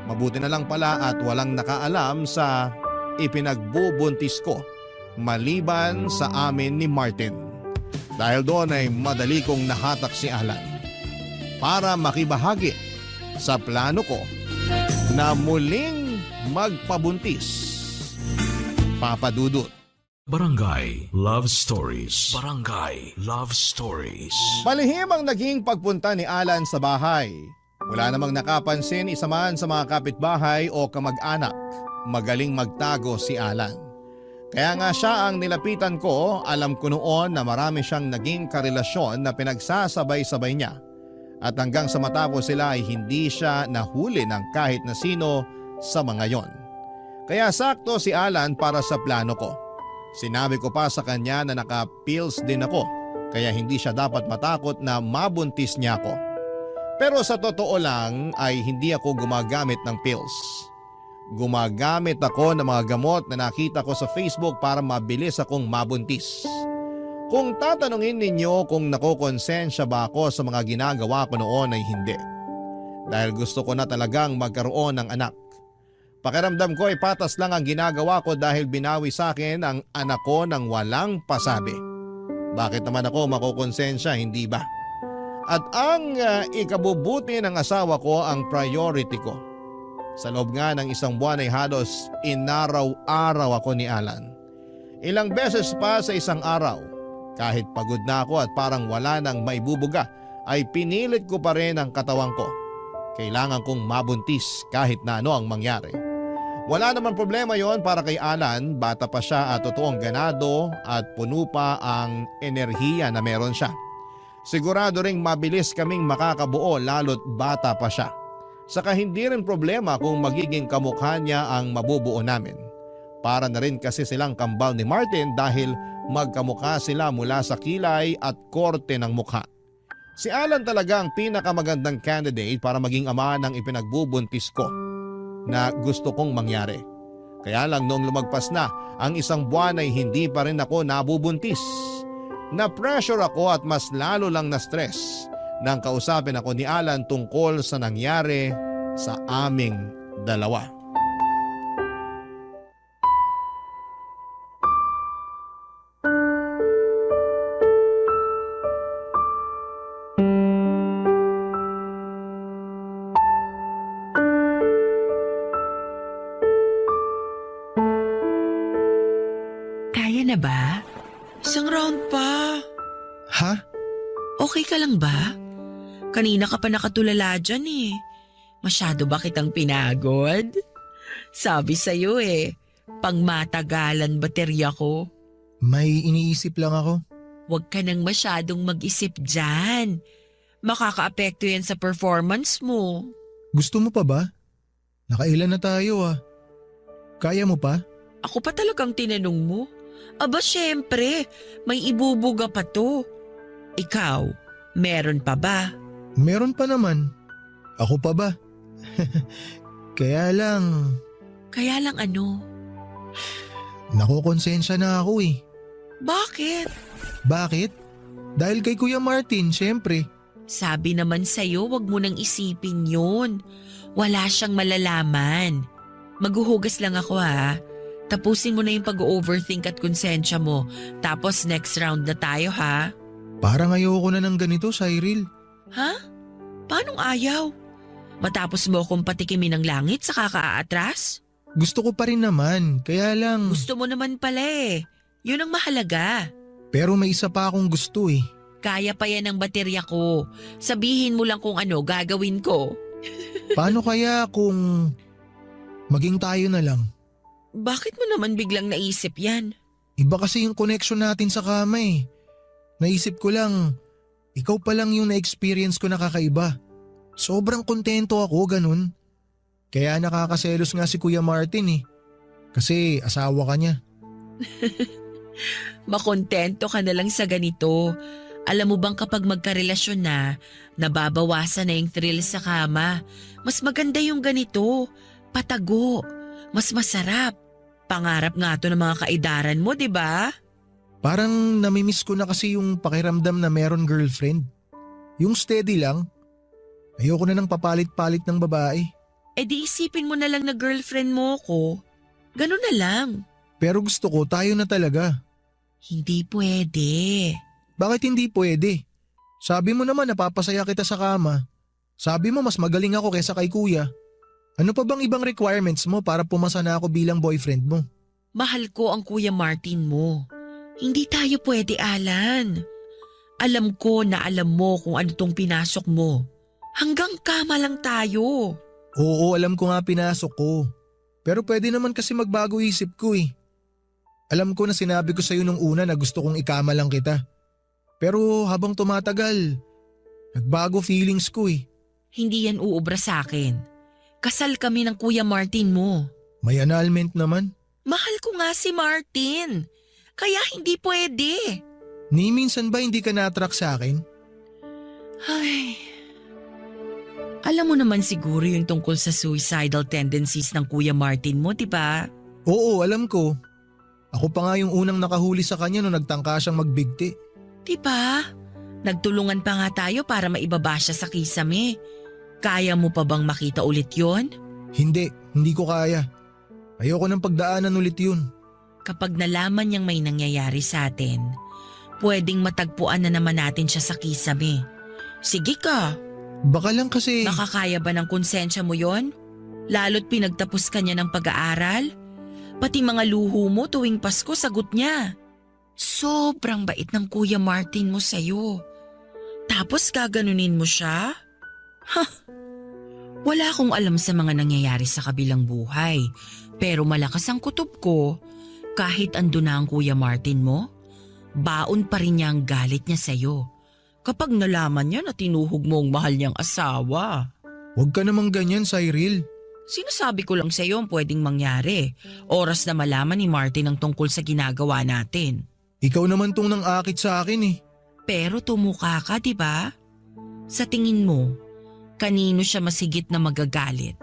Mabuti na lang pala at walang nakaalam sa ipinagbubuntis ko maliban sa amin ni Martin. Dahil doon ay madali kong nahatak si Alan para makibahagi sa plano ko na muling magpabuntis. Papadudot. Barangay Love Stories. Barangay Love Stories. Malihim ang naging pagpunta ni Alan sa bahay. Wala namang nakapansin isa man sa mga kapitbahay o kamag-anak. Magaling magtago si Alan. Kaya nga siya ang nilapitan ko, alam ko noon na marami siyang naging karelasyon na pinagsasabay-sabay niya. At hanggang sa matapos sila ay hindi siya nahuli ng kahit na sino sa mga yon. Kaya sakto si Alan para sa plano ko. Sinabi ko pa sa kanya na naka-pills din ako, kaya hindi siya dapat matakot na mabuntis niya ako. Pero sa totoo lang ay hindi ako gumagamit ng pills. Gumagamit ako ng mga gamot na nakita ko sa Facebook para mabilis akong mabuntis. Kung tatanungin ninyo kung nakokonsensya ba ako sa mga ginagawa ko noon ay hindi. Dahil gusto ko na talagang magkaroon ng anak. Pakiramdam ko ay patas lang ang ginagawa ko dahil binawi sa akin ang anak ko ng walang pasabi. Bakit naman ako makokonsensya, hindi ba? At ang ikabubuti ng asawa ko ang priority ko. Sa loob nga ng isang buwan ay halos inaraw-araw ako ni Alan. Ilang beses pa sa isang araw, kahit pagod na ako at parang wala nang maibubuga, ay pinilit ko pa rin ang katawan ko. Kailangan kong mabuntis kahit na ano ang mangyari. Wala naman problema yon para kay Alan, bata pa siya at totoong ganado at puno pa ang enerhiya na meron siya. Sigurado ring mabilis kaming makakabuo lalo't bata pa siya. Saka hindi rin problema kung magiging kamukha niya ang mabubuo namin. Para na rin kasi silang kambal ni Martin dahil magkamukha sila mula sa kilay at korte ng mukha. Si Alan talaga ang pinakamagandang candidate para maging ama ng ipinagbubuntis ko na gusto kong mangyari. Kaya lang noong lumagpas na ang isang buwan ay hindi pa rin ako nabubuntis. Na-pressure ako at mas lalo lang na-stress nang kausapin ako ni Alan tungkol sa nangyari sa aming dalawa. Kaya na ba? Isang round pa. Ha? Okay ka lang ba? Kanina ka pa nakatulala dyan eh. Masyado ba kitang pinagod? Sabi sa'yo pang matagalan baterya ko. May iniisip lang ako. Huwag ka nang masyadong mag-isip dyan. Makakaapekto yan sa performance mo. Gusto mo pa ba? Nakailan na tayo ah. Kaya mo pa? Ako pa talagang tinanong mo. Aba syempre, may ibubuga pa to. Ikaw, meron pa ba? Meron pa naman. Ako pa ba? Kaya lang, Kaya lang ano? nakokonsensya na ako eh. Bakit? Bakit? Dahil kay Kuya Martin, syempre. Sabi naman sa'yo, wag mo nang isipin yun. Wala siyang malalaman. Maghuhugas lang ako ha. Tapusin mo na yung pag-overthink at konsensya mo. Tapos next round na tayo ha. Parang ayoko na ng ganito, Cyril. Ha? Paanong ayaw? Matapos mo akong patikimin ng langit sa kakaaatras? Gusto ko pa rin naman, kaya lang… Gusto mo naman pala eh. Yun ang mahalaga. Pero may isa pa akong gusto eh. Kaya pa yan ang baterya ko. Sabihin mo lang kung ano gagawin ko. Paano kaya kung maging tayo na lang? Bakit mo naman biglang naisip yan? Iba kasi yung connection natin sa kama eh. Naisip ko lang, ikaw pa lang yung na-experience ko na kakaiba. Sobrang kontento ako, ganun. Kaya nakakaselos nga si Kuya Martin eh. Kasi asawa ka niya. Makontento ka na lang sa ganito. Alam mo bang kapag magkarelasyon na, nababawasan na yung thrill sa kama. Mas maganda yung ganito. Patago. Mas masarap. Pangarap nga to ng mga kaidaran mo, di ba? Parang namimiss ko na kasi yung pakiramdam na meron girlfriend. Yung steady lang. Ayoko na ng papalit-palit ng babae. E di isipin mo na lang na girlfriend mo ko. Ganun na lang. Pero gusto ko tayo na talaga. Hindi pwede. Bakit hindi pwede? Sabi mo naman napapasaya kita sa kama. Sabi mo mas magaling ako kaysa kay kuya. Ano pa bang ibang requirements mo para pumasa na ako bilang boyfriend mo? Mahal ko ang Kuya Martin mo. Hindi tayo pwede, Alan. Alam ko na alam mo kung ano tong pinasok mo. Hanggang kama lang tayo. Oo, alam ko nga pinasok ko. Pero pwede naman kasi magbago isip ko eh. Alam ko na sinabi ko sa'yo nung una na gusto kong ikama lang kita. Pero habang tumatagal, nagbago feelings ko eh. Hindi yan uubra sa akin. Kasal kami ng Kuya Martin mo. May annulment naman. Mahal ko nga si Martin. Kaya hindi pwede. Ni minsan ba hindi ka na-attract sa akin? Ay. Alam mo naman siguro yung tungkol sa suicidal tendencies ng Kuya Martin mo, di ba? Oo, alam ko. Ako pa nga yung unang nakahuli sa kanya nung nagtangka siyang magbigti. Di ba? Nagtulungan pa nga tayo para maibaba siya sa kisame. Kaya mo pa bang makita ulit yon? Hindi ko kaya. Ayoko ng pagdaanan ulit yun. Kapag nalaman niyang may nangyayari sa atin, pwedeng matagpuan na naman natin siya sa kisame. Sige ka. Baka lang kasi… Nakakaya ba ng konsensya mo yon? Lalo't pinagtapos ka niya ng pag-aaral? Pati mga luho mo tuwing Pasko sagot niya. Sobrang bait ng Kuya Martin mo sa'yo. Tapos gaganunin mo siya? Wala akong alam sa mga nangyayari sa kabilang buhay. Pero malakas ang kutob ko. Kahit ando na ang Kuya Martin mo, baon pa rin niya ang galit niya sa'yo. Kapag nalaman niya na tinuhog mo ang mahal niyang asawa. Huwag ka namang ganyan, Cyril. Sinasabi ko lang sa'yo ang pwedeng mangyari. Oras na malaman ni Martin ang tungkol sa ginagawa natin. Ikaw naman tong nang akit sa akin eh. Pero tumuka ka, di ba? Sa tingin mo, kanino siya masigit na magagalit?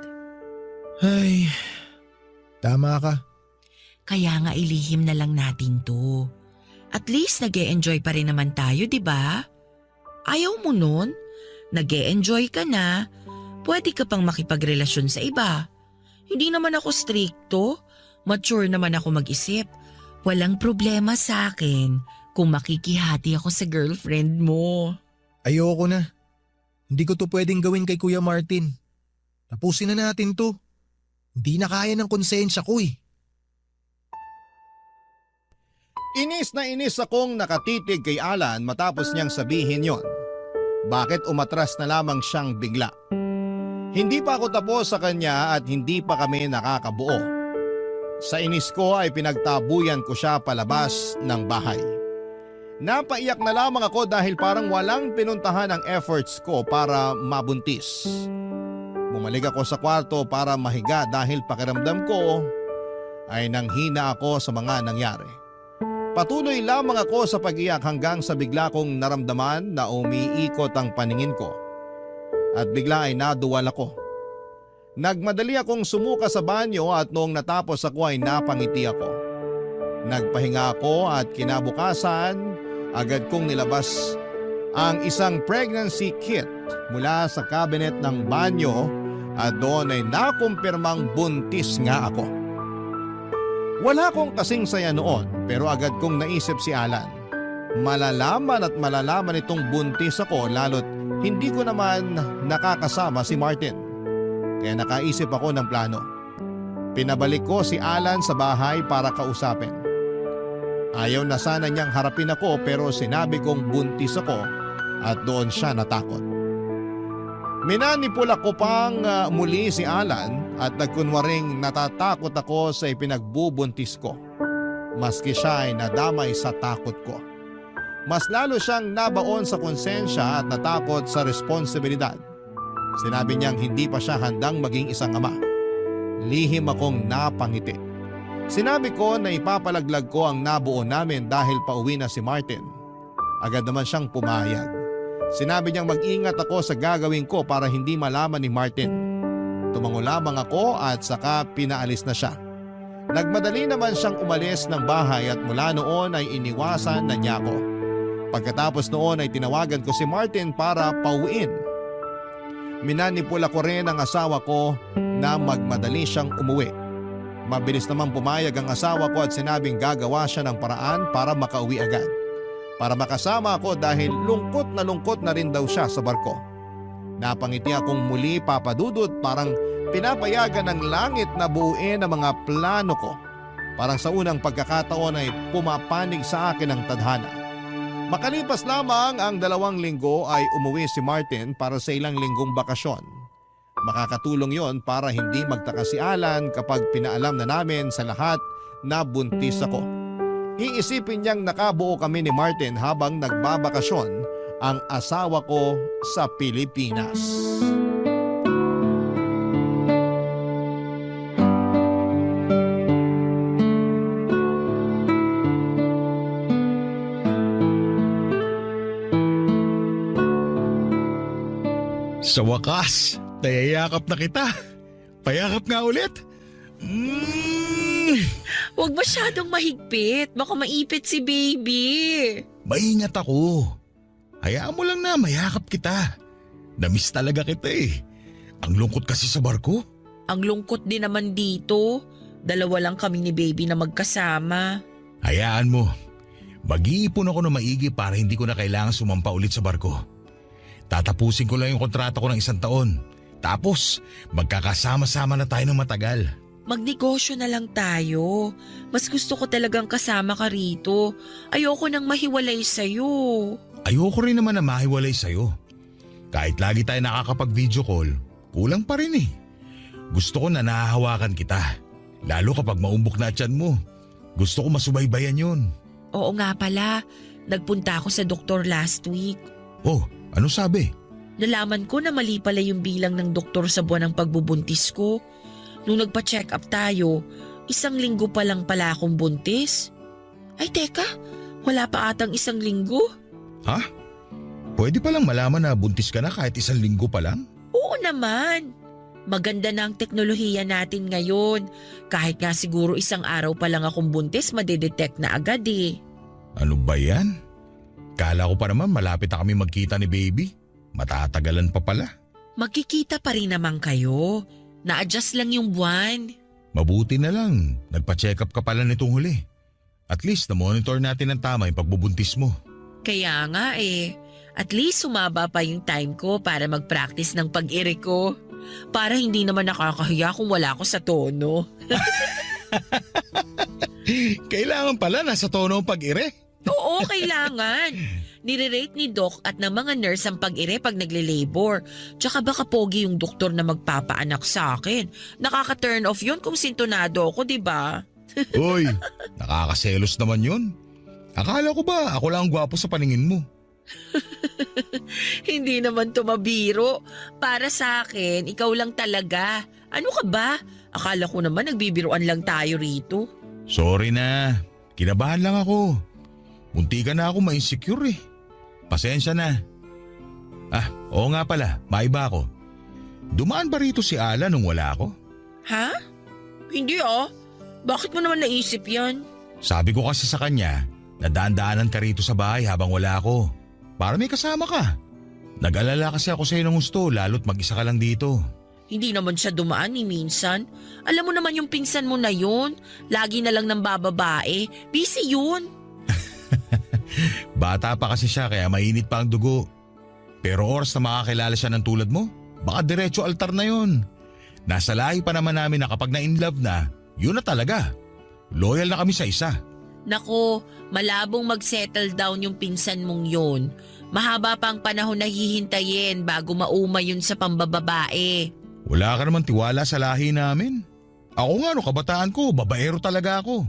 Ay, tama ka. Kaya nga ilihim na lang natin to. At least nag-e-enjoy pa rin naman tayo, di ba? Ayaw mo nun? Nag-e-enjoy ka na, pwede ka pang makipagrelasyon sa iba. Hindi naman ako stricto, mature naman ako mag-isip. Walang problema sa akin kung makikihati ako sa girlfriend mo. Ayoko na. Hindi ko to pwedeng gawin kay Kuya Martin. Tapusin na natin to. Hindi na kaya ng konsensya ko eh. Inis na inis akong nakatitig kay Alan matapos niyang sabihin yon. Bakit umatras na lamang siyang bigla? Hindi pa ako tapos sa kanya at hindi pa kami nakakabuo. Sa inis ko ay pinagtabuyan ko siya palabas ng bahay. Napaiyak na lamang ako dahil parang walang pinuntahan ang efforts ko para mabuntis. Bumalik ako sa kwarto para mahiga dahil pakiramdam ko ay nanghina ako sa mga nangyari. Patuloy lamang ako sa pag-iyak hanggang sa bigla kong naramdaman na umiikot ang paningin ko. At bigla ay naduwal ako. Nagmadali akong sumuka sa banyo at noong natapos ako ay napangiti ako. Nagpahinga ako at kinabukasan agad kong nilabas ang isang pregnancy kit mula sa cabinet ng banyo at doon ay nakumpirmang buntis nga ako. Wala akong kasing saya noon pero agad kong naisip si Alan. Malalaman at malalaman itong buntis ako lalo't hindi ko naman nakakasama si Martin. kaya nakaisip ako ng plano. Pinabalik ko si Alan sa bahay para kausapin. Ayaw na sana niyang harapin ako pero sinabi kong buntis ako at doon siya natakot. Minanipula ko pang muli si Alan at nagkunwaring natatakot ako sa ipinagbubuntis ko. Maski siya ay nadamay sa takot ko. Mas lalo siyang nabaon sa konsensya at natakot sa responsibilidad. Sinabi niyang hindi pa siya handang maging isang ama. Lihim akong napangiti. Sinabi ko na ipapalaglag ko ang nabuo namin dahil pauwi na si Martin. Agad naman siyang pumayag. Sinabi niyang mag-ingat ako sa gagawin ko para hindi malaman ni Martin. Tumango lamang ako at saka pinaalis na siya. Nagmadali naman siyang umalis ng bahay at mula noon ay iniwasan na niya ako. Pagkatapos noon ay tinawagan ko si Martin para pauwiin. Minanipula ko rin ang asawa ko na magmadali siyang umuwi. Mabilis naman pumayag ang asawa ko at sinabing gagawa siya ng paraan para makauwi agad. Para makasama ako dahil lungkot na rin daw siya sa barko. Napangiti akong muli, Papa Dudut, parang pinapayagan ng langit na buuin ang mga plano ko. Parang sa unang pagkakataon ay pumapanig sa akin ang tadhana. Makalipas lamang ang 2 linggo ay umuwi si Martin para sa ilang linggong bakasyon. Makakatulong yon para hindi magtaka si Alan kapag pinaalam na namin sa lahat na buntis ako. Iisipin niyang nakabuo kami ni Martin habang nagbabakasyon ang asawa ko sa Pilipinas. Sa wakas, nayayakap na kita. Payakap nga ulit. Huwag masyadong mahigpit. Baka maipit si baby. Maingat ako. Hayaan mo lang na mayakap kita. Namiss talaga kita eh. Ang lungkot kasi sa barko. Ang lungkot din naman dito. 2 lang kami ni baby na magkasama. Hayaan mo. Mag-iipon ako ng maigi para hindi ko na kailangan sumampa ulit sa barko. Tatapusin ko lang yung kontrata ko ng 1 taon. Tapos, magkakasama-sama na tayo ng matagal. Magnegosyo na lang tayo. Mas gusto ko talagang kasama ka rito. Ayoko nang mahiwalay sa'yo. Ayoko rin naman na mahiwalay sa'yo. Kahit lagi tayo nakakapag-video call, kulang pa rin eh. Gusto ko na nahahawakan kita. Lalo kapag maumbok na tiyan mo. Gusto ko masubaybayan yun. Oo nga pala. Nagpunta ako sa doktor last week. Oh, ano sabi? Nalaman ko na mali pala yung bilang ng doktor sa buwan ng pagbubuntis ko. Nung nagpa-check up tayo, 1 linggo pa lang pala akong buntis. Ay teka, wala pa atang 1 linggo. Ha? Pwede palang malaman na buntis ka na kahit 1 linggo pa lang? Oo naman. Maganda na ang teknolohiya natin ngayon. Kahit nga siguro 1 araw pa lang akong buntis, madedetect na agad eh. Ano ba yan? Kala ko pa naman malapit na kami magkita ni baby. Matatagalan pa pala. Magkikita pa rin naman kayo. Na-adjust lang yung buwan. Mabuti na lang. Nagpa-check up ka pala nitong huli. At least na-monitor natin ng tama yung pagbubuntis mo. Kaya nga eh. At least sumaba pa yung time ko para mag-practice ng pag-iri ko. Para hindi naman nakakahiya kung wala ako sa tono. Kailangan pala nasa tono ang pag-ire. Oo, kailangan. Nire-rate ni Doc at ng mga nurse ang pag-ire pag nagle-labor. Tsaka baka pogi yung doktor na magpapaanak sa akin. Nakaka-turn off yun kung sintonado ako, di ba? Uy, nakakaselos naman yun. Akala ko ba ako lang ang gwapo sa paningin mo? Hindi naman tumabiro. Para sa akin, ikaw lang talaga. Ano ka ba? Akala ko naman nagbibiruan lang tayo rito. Sorry na, kinabahan lang ako. Munti ka na ako ma-insecure eh. Pasensya na. Oo nga pala, maiba ako. Dumaan ba rito si Ala nung wala ako? Ha? Hindi ah. Bakit mo naman naisip yan? Sabi ko kasi sa kanya, nadaan-daanan ka rito sa bahay habang wala ako. Para may kasama ka. Nag-alala kasi ako sa'yo ng gusto, lalo't mag-isa ka lang dito. Hindi naman siya dumaan ni minsan. Alam mo naman yung pinsan mo na yun. Lagi na lang ng bababae. Busy yun. Bata pa kasi siya kaya mainit pa ang dugo. Pero oras na makakilala siya ng tulad mo, baka diretso altar na yun. Nasa lahi pa naman namin na kapag na-inlove na, yun na talaga. Loyal na kami sa isa. Nako, malabong mag-settle down yung pinsan mong yun. Mahaba pang panahon na hihintayin bago mauma yun sa pambababae. Wala ka naman tiwala sa lahi namin. Ako nga no, kabataan ko, babaero talaga ako.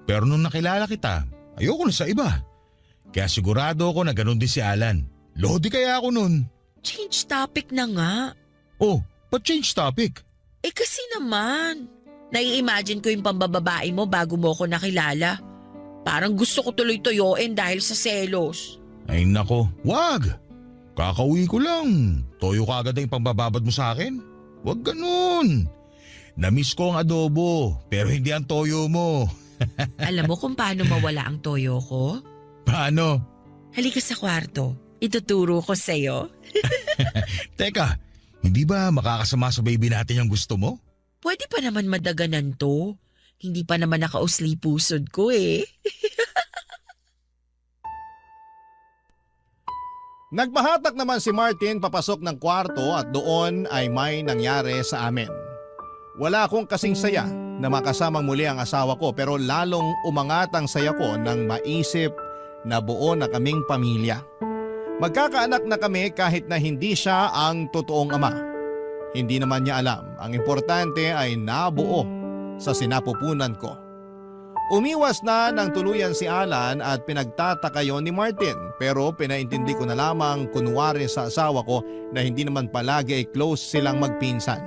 Pero nung nakilala kita, ayoko na sa iba. Kaya sigurado ako na ganun din si Alan. Lodi kaya ako nun. Change topic na nga. Oh, pa-change topic. Eh kasi naman, nai-imagine ko yung pambababae mo bago mo ako nakilala. Parang gusto ko tuloy toyoin dahil sa selos. Ay nako, wag. Kakauwi ko lang. Toyo ka agad ang pambababad mo sa akin. Wag ganun. Namiss ko ang adobo, pero hindi ang toyo mo. Alam mo kung paano mawala ang toyo ko? Paano? Halika sa kwarto. Ituturo ko sa'yo. Teka, hindi ba makakasama sa baby natin yung gusto mo? Pwede pa naman madaganan to. Hindi pa naman nakausli pusod ko eh. Nagpahatak naman si Martin papasok ng kwarto at doon ay may nangyari sa amin. Wala akong kasing saya na makasamang muli ang asawa ko pero lalong umangat ang saya ko nang maisip na buo na kaming pamilya. Magkakaanak na kami kahit na hindi siya ang totoong ama. Hindi naman niya alam. Ang importante ay nabuo sa sinapupunan ko. Umiwas na ng tuluyan si Alan at pinagtataka yon ni Martin pero pinaintindi ko na lamang kunwari sa asawa ko na hindi naman palagi ay close silang magpinsan.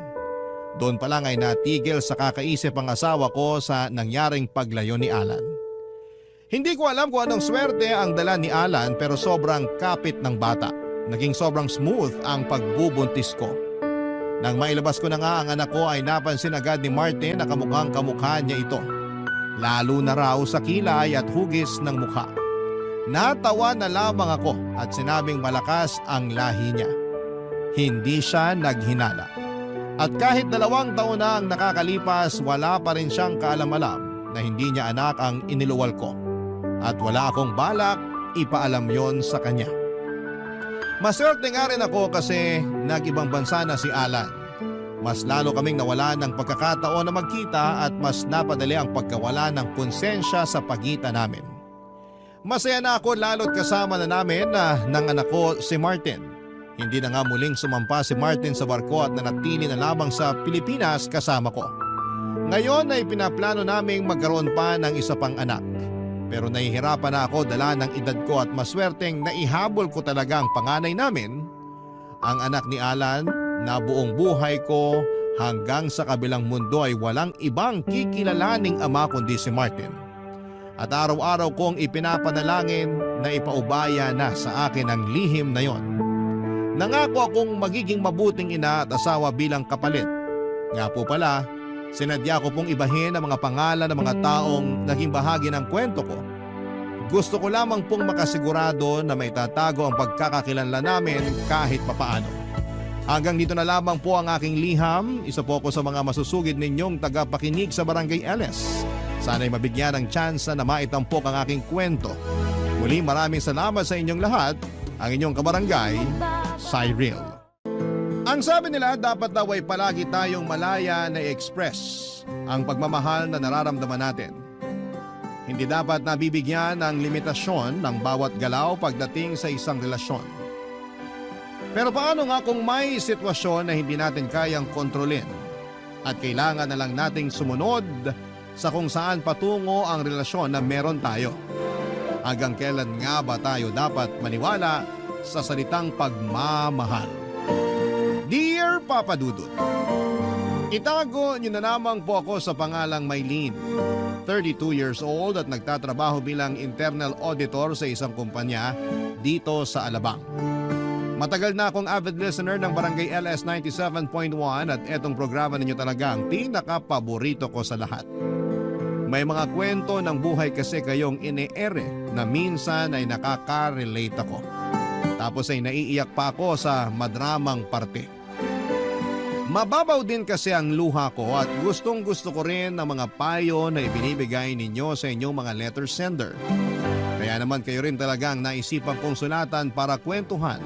Doon pa lang ay natigil sa kakaisip ang asawa ko sa nangyaring paglayo ni Alan. Hindi ko alam kung anong swerte ang dala ni Alan pero sobrang kapit ng bata. Naging sobrang smooth ang pagbubuntis ko. Nang mailabas ko na nga ang anak ko ay napansin agad ni Martin na kamukhang kamukha niya ito. Lalo na raw sa kilay at hugis ng mukha. Natawa na lamang ako at sinabing malakas ang lahi niya. Hindi siya naghinala. At kahit 2 taon na ang nakakalipas, wala pa rin siyang kaalam-alam na hindi niya anak ang iniluwal ko. At wala akong balak ipaalam yon sa kanya. Maswerte nga rin ako kasi nag-ibang bansa na si Alan. Mas lalo kaming nawala ng pagkakataon na magkita at mas napadali ang pagkawala ng konsensya sa pagitan namin. Masaya na ako lalo't kasama na namin ng anak ko si Martin. Hindi na nga muling sumampa si Martin sa barko at nanatili na lamang sa Pilipinas kasama ko. Ngayon ay pinaplano naming magkaroon pa ng isa pang anak. Pero nahihirapan na ako dala ng edad ko at maswerteng naihabol ko talaga ang panganay namin, ang anak ni Alan na buong buhay ko hanggang sa kabilang mundo ay walang ibang kikilalaning ama kundi si Martin. At araw-araw kong ipinapanalangin na ipaubaya na sa akin ang lihim na yon. Nangako akong magiging mabuting ina at asawa bilang kapalit. Nga po pala, sinadya ko pong ibahin ang mga pangalan ng mga taong naging bahagi ng kwento ko. Gusto ko lamang pong makasigurado na may tatago ang pagkakakilanlan namin kahit papaano. Hanggang dito na lamang po ang aking liham. Isa po ako sa mga masusugid ninyong tagapakinig sa Barangay LS. Sana'y mabigyan ng tsansa na maitampok ang aking kwento. Muli maraming salamat sa inyong lahat. Ang inyong kabarangay, Cyril. Ang sabi nila dapat daw ay palagi tayong malaya na i-express ang pagmamahal na nararamdaman natin. Hindi dapat nabibigyan ng limitasyon ng bawat galaw pagdating sa isang relasyon. Pero paano nga kung may sitwasyon na hindi natin kayang kontrolin at kailangan na lang nating sumunod sa kung saan patungo ang relasyon na meron tayo? Hanggang kailan nga ba tayo dapat maniwala sa salitang pagmamahal? Dear Papa Dudut, itago niyo na lamang po ako sa pangalang Maylene. 32 years old at nagtatrabaho bilang internal auditor sa isang kumpanya dito sa Alabang. Matagal na akong avid listener ng Barangay LS 97.1 at etong programa ninyo talaga ang pinaka-paborito ko sa lahat. May mga kwento ng buhay kasi kayong ine-ere na minsan ay nakaka-relate ako. Tapos ay naiiyak pa ako sa madramang parte. Mababaw din kasi ang luha ko at gustong gusto ko rin ang mga payo na ibinibigay ninyo sa inyong mga letter sender. Kaya naman kayo rin talaga ang naisipan kong sulatan para kwentuhan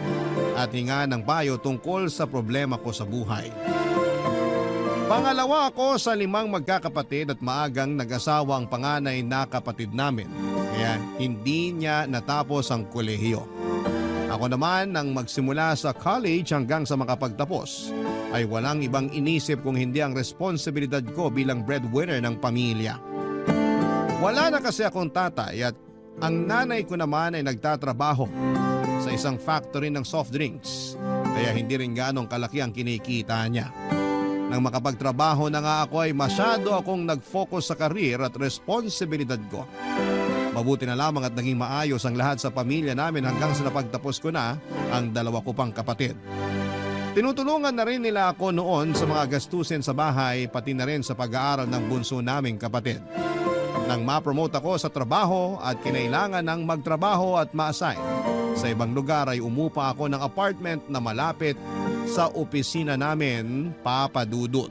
at hinga ng payo tungkol sa problema ko sa buhay. Pangalawa ako sa 5 magkakapatid at maagang nag-asawa ang panganay na kapatid namin. Kaya hindi niya natapos ang kolehiyo. Ako naman nang magsimula sa college hanggang sa makapagtapos ay walang ibang inisip kung hindi ang responsibilidad ko bilang breadwinner ng pamilya. Wala na kasi akong tatay at ang nanay ko naman ay nagtatrabaho sa isang factory ng soft drinks. Kaya hindi rin ganong kalaki ang kinikita niya. Nang makapagtrabaho na nga ako ay masyado akong nag-focus sa career at responsibilidad ko. Mabuti na lamang at naging maayos ang lahat sa pamilya namin hanggang sa napagtapos ko na ang 2 ko pang kapatid. Tinutulungan na rin nila ako noon sa mga gastusin sa bahay pati na rin sa pag-aaral ng bunso naming kapatid. Nang ma-promote ako sa trabaho at kinailangan ng magtrabaho at ma-assign sa ibang lugar ay umupa ako ng apartment na malapit sa opisina namin, Papa Dudut.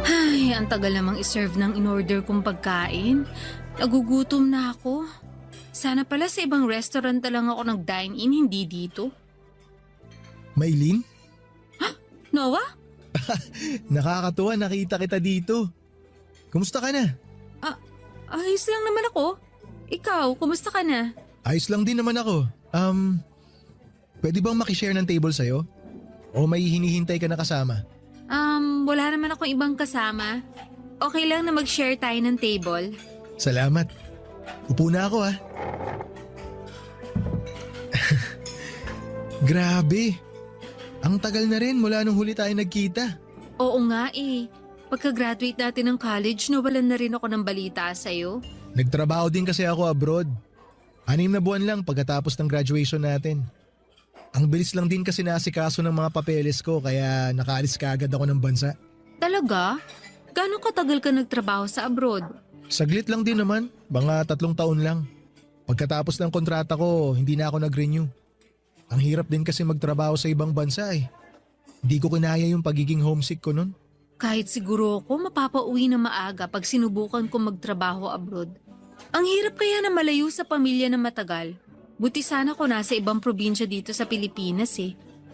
Ay, ang tagal namang iserve ng in-order kong pagkain. Nagugutom na ako. Sana pala sa ibang restaurant na lang ako nag-dine-in, hindi dito. Maylin, Noah? nakakatuwa nakita kita dito. Kumusta ka na? Ayos lang naman ako. Ikaw, kumusta ka na? Ayos lang din naman ako. Pwede bang makishare ng table sa'yo? O may hinihintay ka na kasama? Wala naman akong ibang kasama. Okay lang na mag-share tayo ng table. Salamat. Upo na ako ah. Grabe. Ang tagal na rin mula nung huli tayo nagkita. Oo nga eh. Pagka-graduate natin ng college, nawalan na rin ako ng balita sa'yo. Nagtrabaho din kasi ako abroad. 6 na buwan lang pagkatapos ng graduation natin. Ang bilis lang din kasi naasikaso ng mga papeles ko kaya nakaalis kaagad ako ng bansa. Talaga? Gano'ng katagal ka nagtrabaho sa abroad? Saglit lang din naman, mga 3 taon lang. Pagkatapos ng kontrata ko, hindi na ako nag-renew. Ang hirap din kasi magtrabaho sa ibang bansa eh. Hindi ko kinaya yung pagiging homesick ko nun. Kahit siguro ako mapapauwi na maaga pag sinubukan ko magtrabaho abroad. Ang hirap kaya na malayo sa pamilya na matagal. Buti sana ko nasa ibang probinsya dito sa Pilipinas eh.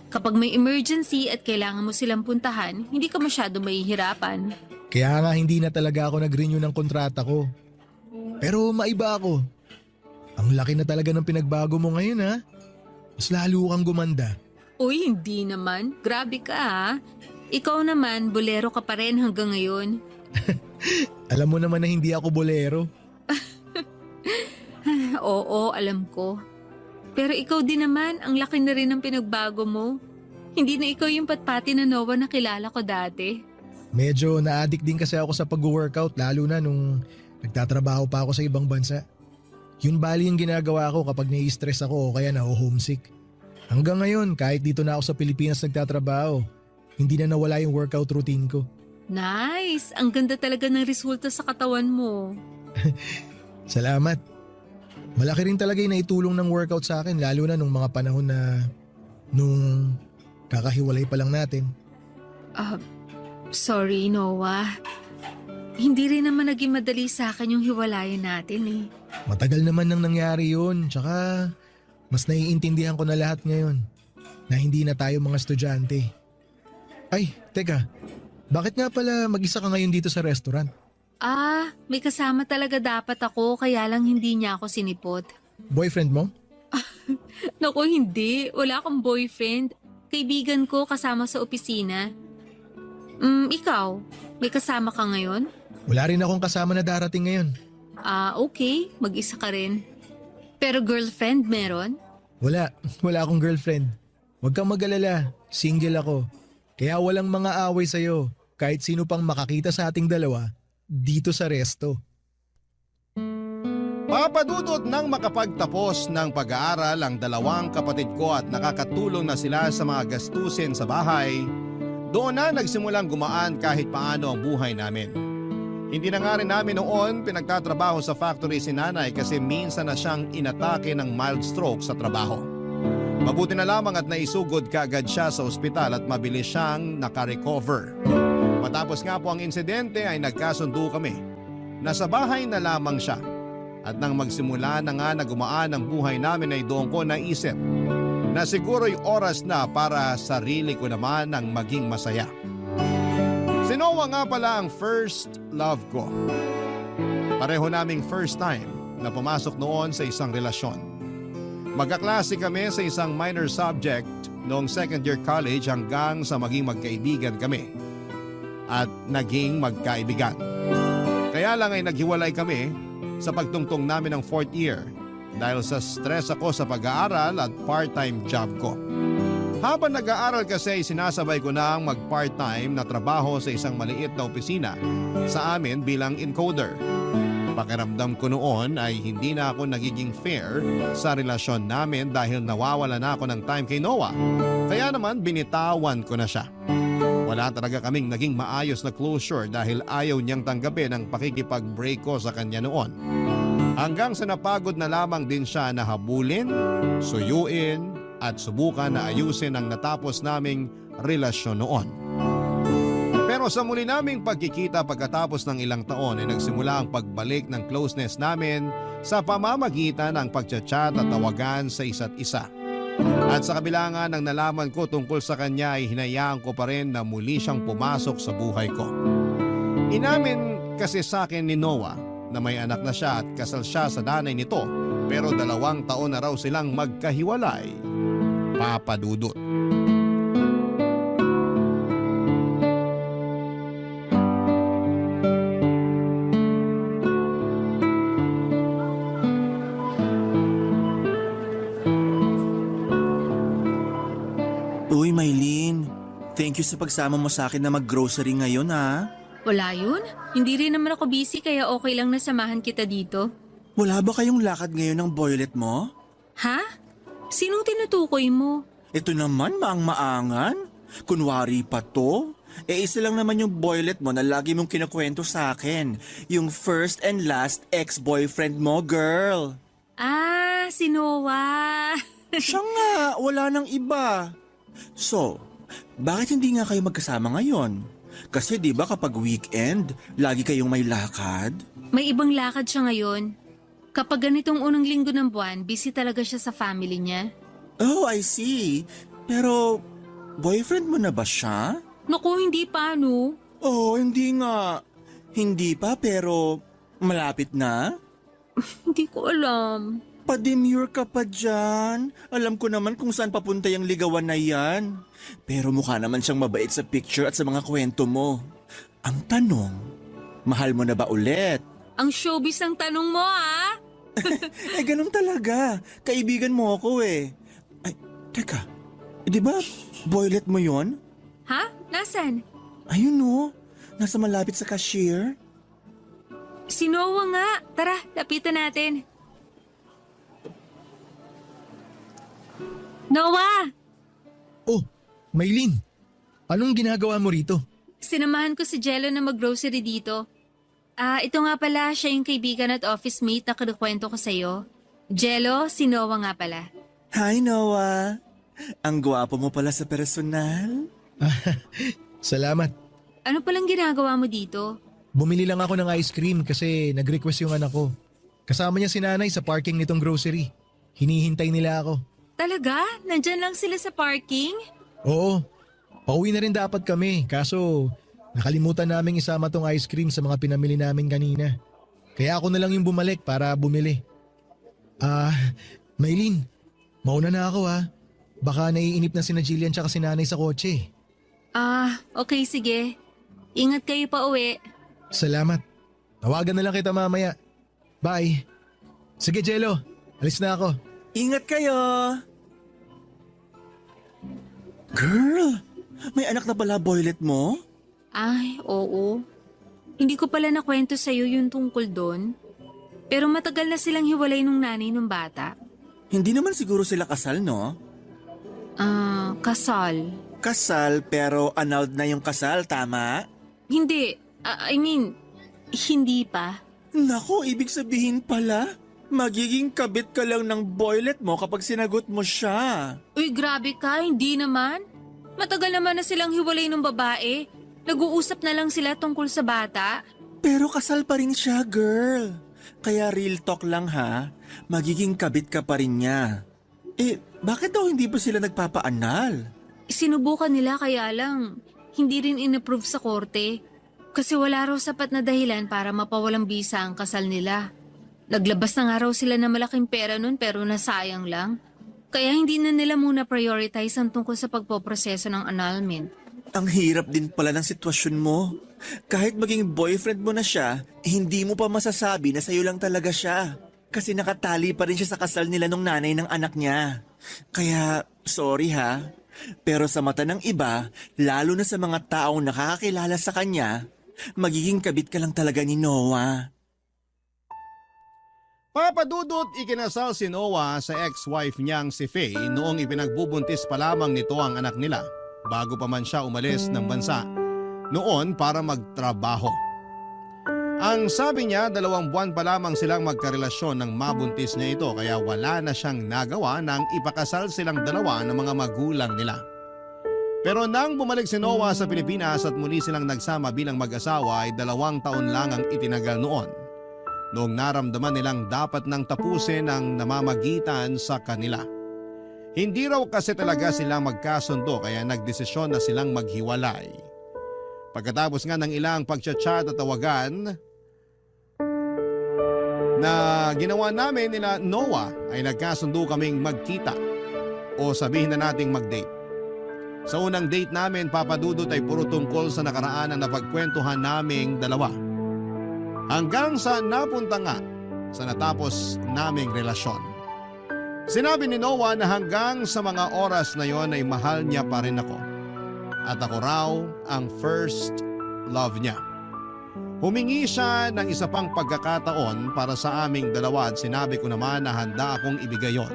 Kapag may emergency at kailangan mo silang puntahan, hindi ka masyado mahihirapan. Kaya nga hindi na talaga ako nag-renew ng kontrata ko. Pero maiba ako. Ang laki na talaga ng pinagbago mo ngayon ha. Mas lalo kang gumanda. Uy, hindi naman. Grabe ka ha. Ikaw naman, bolero ka pa rin hanggang ngayon. Alam mo naman na hindi ako bolero. Oo, alam ko. Pero ikaw din naman, ang laki na rin ng pinagbago mo. Hindi na ikaw yung patpati na Noah na kilala ko dati. Medyo na-addict din kasi ako sa pag-workout lalo na nung nagtatrabaho pa ako sa ibang bansa. Yun bali yung ginagawa ko kapag nai-stress ako o kaya na-homesick. Hanggang ngayon, kahit dito na ako sa Pilipinas nagtatrabaho, hindi na nawala yung workout routine ko. Nice! Ang ganda talaga ng resulta sa katawan mo. Salamat. Malaki rin talaga yung naitulong ng workout sa akin lalo na nung mga panahon na nung kakahiwalay pa lang natin. Sorry Noah. Hindi rin naman naging madali sa akin yung hiwalayan natin eh. Matagal naman nang nangyari yun, tsaka mas naiintindihan ko na lahat ngayon na hindi na tayo mga estudyante. Ay, teka, bakit nga pala mag-isa ka ngayon dito sa restaurant? May kasama talaga dapat ako kaya lang hindi niya ako sinipot. Boyfriend mo? Naku, hindi. Wala akong boyfriend. Kaibigan ko kasama sa opisina. Ikaw, may kasama ka ngayon? Wala rin akong kasama na darating ngayon. Okay. Mag-isa ka rin. Pero girlfriend meron? Wala akong girlfriend. Huwag kang mag-alala, single ako. Kaya walang mga away sa'yo kahit sino pang makakita sa ating dalawa dito sa resto. Papadudot nang makapagtapos ng pag-aaral ang 2 kapatid ko at nakakatulong na sila sa mga gastusin sa bahay, doon na nagsimulang gumaan kahit paano ang buhay namin. Hindi na nga rin namin noon pinagtatrabaho sa factory si nanay kasi minsan na siyang inatake ng mild stroke sa trabaho. Mabuti na lamang at naisugod kaagad siya sa ospital at mabilis siyang nakarecover. Matapos nga po ang insidente ay nagkasundo kami na sa bahay na lamang siya. At nang magsimula na nga na gumaan ang buhay namin ay doon ko naisip na siguro'y oras na para sarili ko naman ang maging masaya. Si Noah nga pala ang first love ko. Pareho naming first time na pumasok noon sa isang relasyon. Magkaklase kami sa isang minor subject noong second year college hanggang sa maging magkaibigan kami. At naging magkaibigan. Kaya lang ay naghiwalay kami sa pagtungtong namin ng fourth year dahil sa stress ako sa pag-aaral at part-time job ko. Habang nag-aaral kasi sinasabay ko na ang mag-part-time na trabaho sa isang maliit na opisina sa amin bilang encoder. Pakiramdam ko noon ay hindi na ako nagiging fair sa relasyon namin dahil nawawala na ako ng time kay Noah. Kaya naman binitawan ko na siya. Wala talaga kaming naging maayos na closure dahil ayaw niyang tanggapin ang pakikipag-break ko sa kanya noon. Hanggang sa napagod na lamang din siya na habulin, suyuin at subukan na ayusin ang natapos naming relasyon noon. Pero sa muli naming pagkikita pagkatapos ng ilang taon ay nagsimula ang pagbalik ng closeness namin sa pamamagitan ng pagchat-chat at tawagan sa isa't isa. At sa kabila nga ng nalaman ko tungkol sa kanya ay hinayaan ko pa rin na muli siyang pumasok sa buhay ko. Inamin kasi sa akin ni Noah na may anak na siya at kasal siya sa nanay nito pero 2 taon na raw silang magkahiwalay. Papa Dudut. Uy, Maylin. Thank you sa pagsama mo sa akin na mag-grocery ngayon, ha? Wala yun. Hindi rin naman ako busy kaya okay lang na samahan kita dito. Wala ba kayong lakad ngayon ng boylet mo? Ha? Sinong tinutukoy mo? Ito naman, maang-maangan. Kunwari pa to. Isa lang naman yung boylet mo na lagi mong kinukwento sa akin. Yung first and last ex-boyfriend mo, girl. Ah, si Noah. Siya nga, wala nang iba. So, bakit hindi nga kayo magkasama ngayon? Kasi di ba kapag weekend, lagi kayong may lakad? May ibang lakad siya ngayon. Kapag ganitong unang linggo ng buwan, busy talaga siya sa family niya. Oh, I see. Pero, boyfriend mo na ba siya? Naku, hindi pa, no? Oh, hindi nga. Hindi pa pero malapit na? Hindi ko alam. Pa-demure ka pa dyan. Alam ko naman kung saan papunta yung ligawan na yan. Pero mukha naman siyang mabait sa picture at sa mga kwento mo. Ang tanong, mahal mo na ba ulit? Ang showbiz ang tanong mo, ah? Ganun talaga. Kaibigan mo ako eh. Ay, teka. Di ba boylet mo yon? Ha? Nasaan? Ayun no. Nasa malapit sa cashier. Si Noah nga. Tara, lapitan natin. Noah! Oh, Maylin. Anong ginagawa mo rito? Sinamahan ko si Jello na mag-grocery dito. Ito nga pala, siya yung kaibigan at office mate na kinukwento ko sa'yo. Jello, si Noah nga pala. Hi Noah. Ang gwapo mo pala sa personal. Salamat. Ano palang ginagawa mo dito? Bumili lang ako ng ice cream kasi nag-request yung anak ko. Kasama niya si nanay sa parking nitong grocery. Hinihintay nila ako. Talaga? Nandyan lang sila sa parking? Oo. Pauwi na rin dapat kami kaso nakalimutan naming isama tong ice cream sa mga pinamili namin kanina. Kaya ako na lang yung bumalik para bumili. Maylin, mauna na ako ha. Baka naiinip na sina Jillian tsaka si nanay sa kotse. Okay sige. Ingat kayo pa uwi. Salamat. Tawagan na lang kita mamaya. Bye. Sige Jello, alis na ako. Ingat kayo! Girl, may anak na pala boylet mo? Ay, oo. Hindi ko pala nakwento sa'yo yung tungkol doon. Pero matagal na silang hiwalay nung nanay nung bata. Hindi naman siguro sila kasal, no? Kasal. Kasal pero annulled na yung kasal, tama? Hindi. Hindi pa. Nako, ibig sabihin pala, magiging kabit ka lang ng boylet mo kapag sinagot mo siya. Uy, grabe ka, hindi naman. Matagal naman na silang hiwalay ng babae. Nag-uusap na lang sila tungkol sa bata. Pero kasal pa rin siya, girl. Kaya real talk lang ha, magiging kabit ka pa rin niya. Bakit daw hindi pa sila nagpapaanal? Sinubukan nila kaya lang, hindi rin inapprove sa korte. Kasi wala raw sapat na dahilan para mapawalang bisa ang kasal nila. Naglabas na nga raw sila ng malaking pera nun pero nasayang lang. Kaya hindi na nila muna prioritize ang tungkol sa pagpoproseso ng annulment. Ang hirap din pala ng sitwasyon mo. Kahit maging boyfriend mo na siya, hindi mo pa masasabi na sa'yo lang talaga siya. Kasi nakatali pa rin siya sa kasal nila nung nanay ng anak niya. Kaya, sorry ha. Pero sa mata ng iba, lalo na sa mga taong nakakakilala sa kanya, magiging kabit ka lang talaga ni Noah. Papadudot ikinasal si Noah sa ex-wife niyang si Faye noong ipinagbubuntis pa lamang nito ang anak nila bago pa man siya umalis ng bansa noon para magtrabaho. Ang sabi niya 2 buwan pa lamang silang magkarelasyon nang mabuntis niya ito kaya wala na siyang nagawa nang ipakasal silang dalawa ng mga magulang nila. Pero nang bumalik si Noah sa Pilipinas at muli silang nagsama bilang mag-asawa ay 2 taon lang ang itinagal noon. Noong naramdaman nilang dapat nang tapusin ang namamagitan sa kanila. Hindi raw kasi talaga sila magkasundo kaya nagdesisyon na silang maghiwalay. Pagkatapos nga ng ilang pagchat-chat at tawagan na ginawa namin nila Noah ay nagkasundo kaming magkita o sabihin na nating mag-date. Sa unang date namin, Papadudot, ay puro tungkol sa nakaraan na napagkwentuhan naming dalawa. Hanggang sa napunta nga sa natapos naming relasyon. Sinabi ni Noah na hanggang sa mga oras na yon ay mahal niya pa rin ako. At ako raw ang first love niya. Humingi siya ng isa pang pagkakataon para sa aming dalawa at sinabi ko naman na handa akong ibigay yon.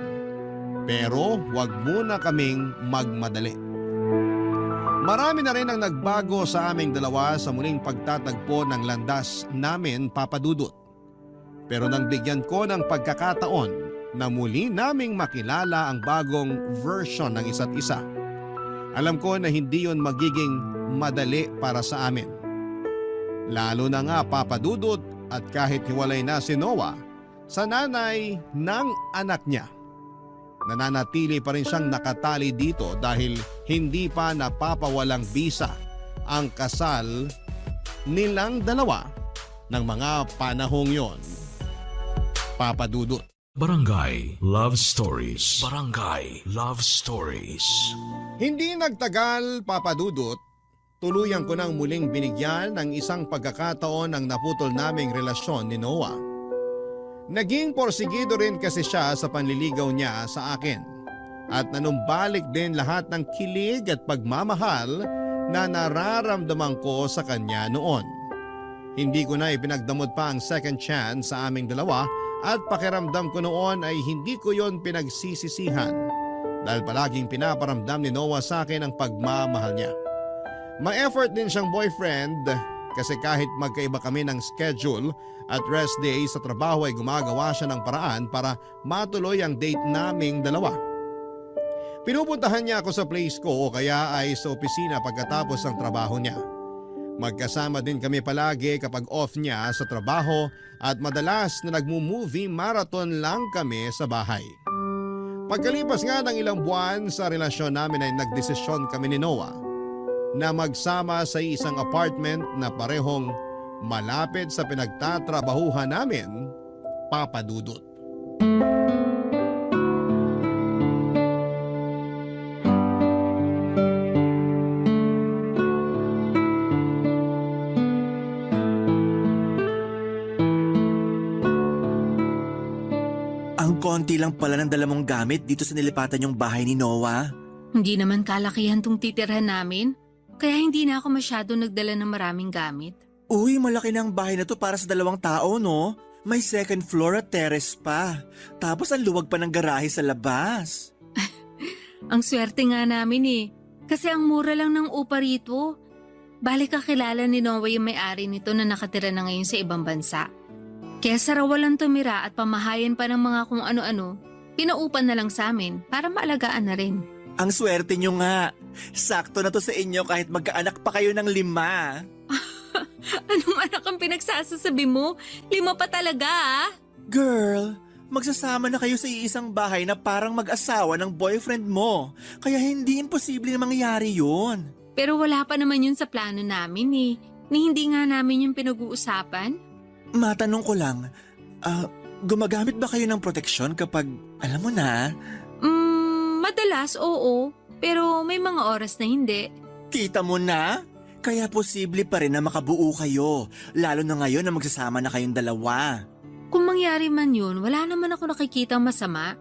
Pero wag muna kaming magmadali. Marami na rin ang nagbago sa aming dalawa sa muling pagtatagpo ng landas namin, Papadudot. Pero nang bigyan ko ng pagkakataon na muli naming makilala ang bagong version ng isa't isa, alam ko na hindi yon magiging madali para sa amin. Lalo na nga, Papadudot, at kahit hiwalay na si Noah sa nanay ng anak niya, nananatili pa rin siyang nakatali dito dahil hindi pa napapawalang bisa ang kasal nilang dalawa ng mga panahong yon. Papadudot. Barangay Love Stories. Barangay Love Stories. Hindi nagtagal, Papadudot, tuluyan ko nang muling binigyan ng isang pagkakataon ang naputol naming relasyon ni Noah. Naging porsigido rin kasi siya sa panliligaw niya sa akin at nanumbalik din lahat ng kilig at pagmamahal na nararamdaman ko sa kanya noon. Hindi ko na ipinagdamot pa ang second chance sa aming dalawa at pakiramdam ko noon ay hindi ko yon pinagsisisihan dahil palaging pinaparamdam ni Noah sa akin ang pagmamahal niya. Ma-effort din siyang boyfriend kasi kahit magkaiba kami ng schedule at rest day sa trabaho ay gumagawa siya ng paraan para matuloy ang date naming dalawa. Pinupuntahan niya ako sa place ko o kaya ay sa opisina pagkatapos ng trabaho niya. Magkasama din kami palagi kapag off niya sa trabaho at madalas na nagmo-movie marathon lang kami sa bahay. Pagkalipas nga ng ilang buwan sa relasyon namin ay nagdesisyon kami ni Noah na magsama sa isang apartment na parehong malapit sa pinagtatrabahuhan namin, Papadudot. Ang konti lang pala ng dala mong gamit dito sa nilipatan yung bahay ni Noah. Hindi naman kalakihan tong titirhan namin, kaya hindi na ako masyado nagdala ng maraming gamit. Uy, malaki na ang bahay na to para sa 2 tao, no? May second floor at terrace pa. Tapos ang luwag pa ng garahe sa labas. Ang swerte nga namin eh, kasi ang mura lang ng upa rito. Balik kakilala ni Noah yung may-ari nito na nakatira na ngayon sa ibang bansa. Kaya sa rawalan tumira at pamahayan pa ng mga kung ano-ano, pinaupan na lang sa amin para maalagaan na rin. Ang swerte nyo nga. Sakto na to sa inyo kahit magkaanak pa kayo ng 5. Anong anak ang pinagsasasabi mo? 5 pa talaga ah. Girl, magsasama na kayo sa iisang bahay na parang mag-asawa ng boyfriend mo. Kaya hindi imposible na mangyari yun. Pero wala pa naman yun sa plano namin eh. Ni hindi nga namin yung pinag-uusapan. Matanong ko lang, gumagamit ba kayo ng proteksyon kapag, alam mo na, Madalas oo. Pero may mga oras na hindi. kita mo na? Kaya posible pa rin na makabuo kayo, lalo na ngayon na magsasama na kayong dalawa. Kung mangyari man yun, wala naman ako nakikitang masama.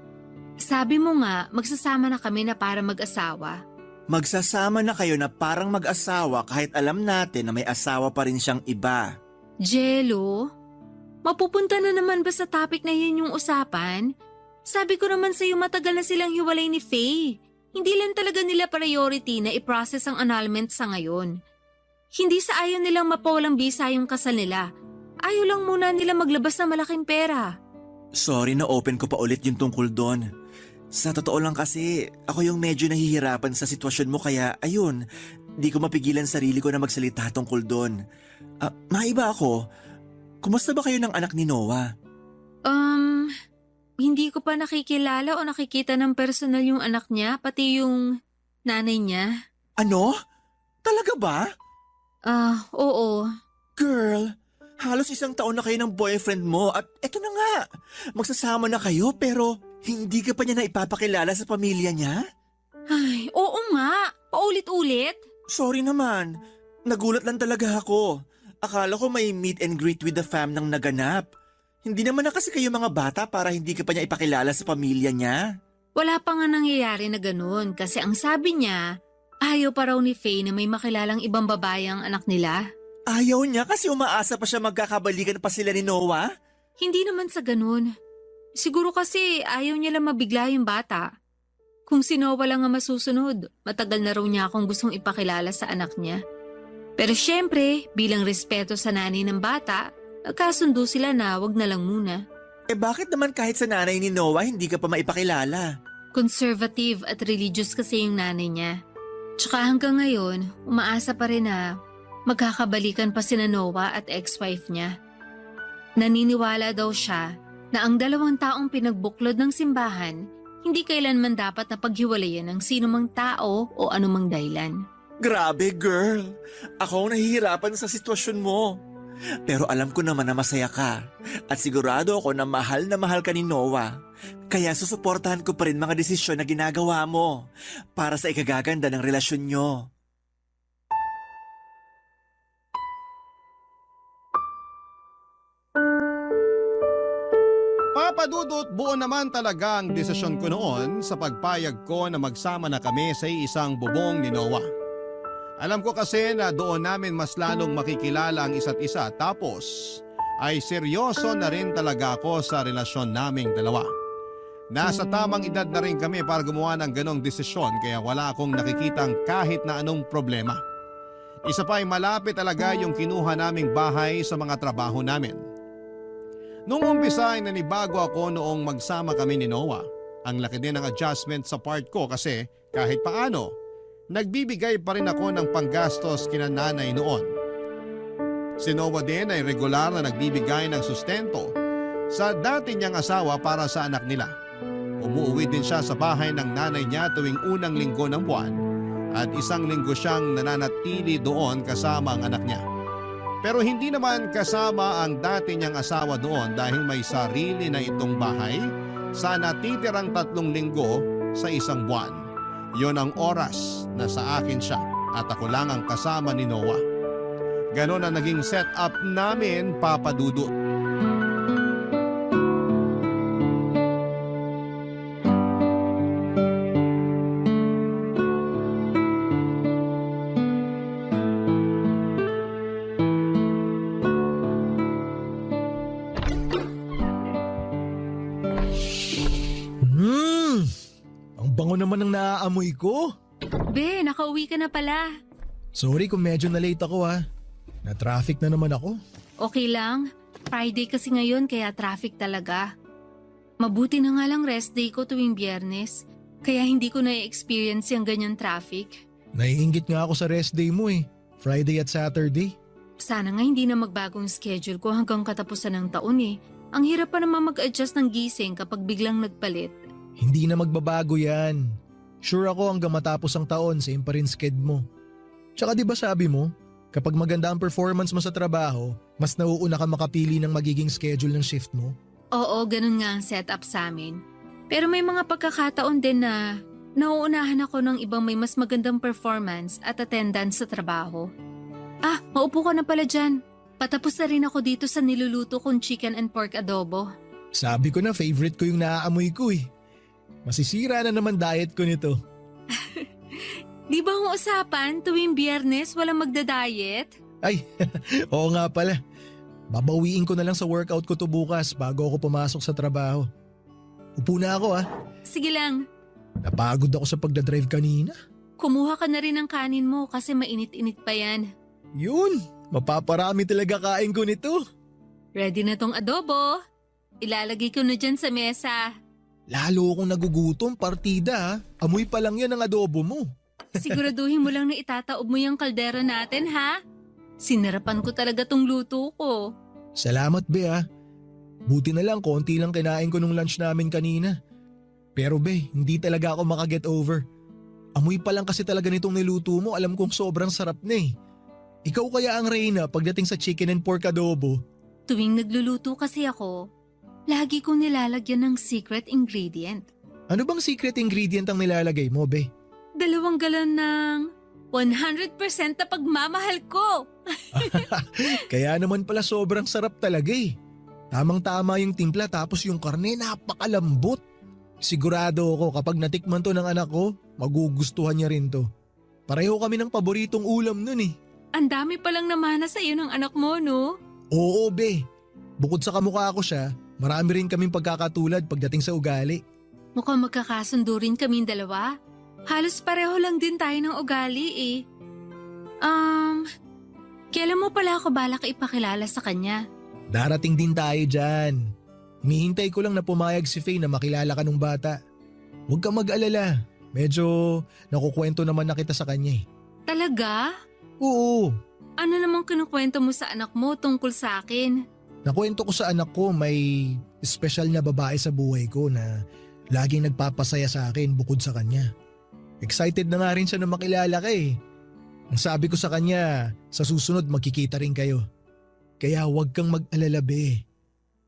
Sabi mo nga, magsasama na kami na para mag-asawa. Magsasama na kayo na parang mag-asawa kahit alam natin na may asawa pa rin siyang iba. Jello? Mapupunta na naman ba sa topic na yun yung usapan? Sabi ko naman sa'yo matagal na silang hiwalay ni Faye. Hindi lang talaga nila priority na i-process ang annulment sa ngayon. Hindi sa ayaw nilang mapawalang bisa yung kasal nila. Ayaw lang muna nila maglabas ng malaking pera. Sorry na open ko pa ulit yung tungkol doon. Sa totoo lang kasi, ako yung medyo nahihirapan sa sitwasyon mo kaya ayun, di ko mapigilan sarili ko na magsalita tungkol doon. Maiba ako, kumusta ba kayo ng anak ni Noah? Hindi ko pa nakikilala o nakikita ng personal yung anak niya, pati yung nanay niya. Ano? Talaga ba? Oo. Girl, halos 1 taon na kayo ng boyfriend mo at eto na nga, magsasama na kayo pero hindi ka pa niya na ipapakilala sa pamilya niya? Ay, oo nga. Paulit-ulit. Sorry naman, nagulat lang talaga ako. Akala ko may meet and greet with the fam nang naganap. Hindi naman na kasi kayo mga bata para hindi ka pa niya ipakilala sa pamilya niya. Wala pa nga nangyayari na ganun kasi ang sabi niya, ayaw pa raw ni Faye na may makilalang ibang babae ang anak nila. Ayaw niya kasi umaasa pa siya magkakabalikan pa sila ni Noah? Hindi naman sa ganun. Siguro kasi ayaw niya lang mabigla yung bata. Kung si Noah lang ang masusunod, matagal na raw niya akong gustong ipakilala sa anak niya. Pero syempre, bilang respeto sa nanay ng bata, nagkasundo sila na wag na lang muna. Bakit naman kahit sa nanay ni Noah hindi ka pa maipakilala? Conservative at religious kasi yung nanay niya. Tsaka hanggang ngayon, umaasa pa rin na magkakabalikan pa sina Noah at ex-wife niya. Naniniwala daw siya na ang 2 taong pinagbuklod ng simbahan hindi kailanman dapat na paghiwalayan ng sinumang tao o anumang dahilan. Grabe girl, ako ang nahihirapan sa sitwasyon mo. Pero alam ko naman na masaya ka at sigurado ako na mahal ka ni Noah. Kaya susuportahan ko pa rin mga desisyon na ginagawa mo para sa ikagaganda ng relasyon nyo. Papadudot, buo naman talaga ang desisyon ko noon sa pagpayag ko na magsama na kami sa isang bubong ni Noah. Alam ko kasi na doon namin mas lalong makikilala ang isa't isa tapos ay seryoso na rin talaga ako sa relasyon naming dalawa. Nasa tamang edad na rin kami para gumawa ng ganong desisyon kaya wala akong nakikitang kahit na anong problema. Isa pa ay malapit talaga yung kinuha naming bahay sa mga trabaho namin. Noong umpisa ay nanibago ako noong magsama kami ni Noah. Ang laki din ng adjustment sa part ko kasi kahit paano, nagbibigay pa rin ako ng panggastos kina nanay noon. Si Noah din ay regular na nagbibigay ng sustento sa dati niyang asawa para sa anak nila. Umuwi din siya sa bahay ng nanay niya tuwing unang linggo ng buwan at 1 linggo siyang nananatili doon kasama ang anak niya. Pero hindi naman kasama ang dati niyang asawa doon dahil may sarili na itong bahay sa natitirang 3 linggo sa 1 buwan. Yon ang oras na sa akin siya at ako lang ang kasama ni Noah. Ganon ang naging setup namin, Papa Dudut. Ang bango naman ng naaamoy ko. Be, nakauwi ka na pala. Sorry kung medyo na-late ako ha. Na-traffic na naman ako. Okay lang. Friday kasi ngayon kaya traffic talaga. Mabuti na nga lang rest day ko tuwing Biyernes. Kaya hindi ko na-experience yung ganyan traffic. Naiinggit nga ako sa rest day mo eh. Friday at Saturday. Sana nga hindi na magbagong schedule ko hanggang katapusan ng taon eh. Ang hirap pa naman mag-adjust ng gising kapag biglang nagpalit. Hindi na magbabago yan. Sure ako hanggang matapos ang taon, same pa rin sked mo. Tsaka di ba sabi mo, kapag maganda ang performance mo sa trabaho, mas nauuna ka makapili ng magiging schedule ng shift mo? Oo, ganun nga ang setup sa amin. Pero may mga pagkakataon din na nauunahan ako ng ibang may mas magandang performance at attendance sa trabaho. Ah, maupo ka na pala dyan. Patapos na rin ako dito sa niluluto kong chicken and pork adobo. Sabi ko na favorite ko yung naaamoy ko eh. Masisira na naman diet ko nito. Di ba ang usapan tuwing Biyernes walang magda-diet? Ay, oo nga pala. Babawiin ko na lang sa workout ko to bukas bago ako pumasok sa trabaho. Upo na ako ah. Sige lang, Napagod ako sa pagdadrive kanina. kumuha ka na rin ng kanin mo kasi mainit-init pa yan. Yun, mapaparami talaga kain ko nito. Ready na tong adobo. Ilalagay ko na dyan sa mesa. Lalo akong nagugutom, partida ha. Amoy pa lang yan ang adobo mo. Siguraduhin mo lang na itataob mo yung kaldero natin ha. Sinarapan ko talaga tong luto ko. Salamat be ha. Buti na lang konti lang kinain ko nung lunch namin kanina. Pero be, hindi talaga ako makaget over. Amoy pa lang kasi talaga nitong niluto mo, alam kong sobrang sarap na eh. Ikaw kaya ang reyna pagdating sa chicken and pork adobo? Tuwing nagluluto kasi ako, lagi kong nilalagyan ng secret ingredient. Ano bang secret ingredient ang nilalagay mo be? 2 galon ng 100% na pagmamahal ko. Kaya naman pala sobrang sarap talaga eh. Tamang-tama yung timpla tapos yung karne napakalambot. Sigurado ako kapag natikman to ng anak ko, magugustuhan niya rin to. Pareho kami ng paboritong ulam nun eh. Ang dami palang namana sa iyo ng anak mo, no? Oo be, bukod sa kamukha ko siya, marami rin kaming pagkakatulad pagdating sa ugali. Mukhang magkakasundo rin kaming dalawa. Halos pareho lang din tayo ng ugali eh. Kailan mo pala ako balak ipakilala sa kanya? Darating din tayo dyan. Hinihintay ko lang na pumayag si Faye na makilala ka nung bata. Huwag kang mag-alala, medyo nakukwento naman na kita sa kanya eh. Talaga? Oo, Ano namang kinukwento mo sa anak mo tungkol sa akin? nakwento ko sa anak ko may special na babae sa buhay ko na laging nagpapasaya sa akin bukod sa kanya. Excited na nga rin siya na makilala ka eh. Ang sabi ko sa kanya, sa susunod magkikita rin kayo. Kaya huwag kang mag-alala be.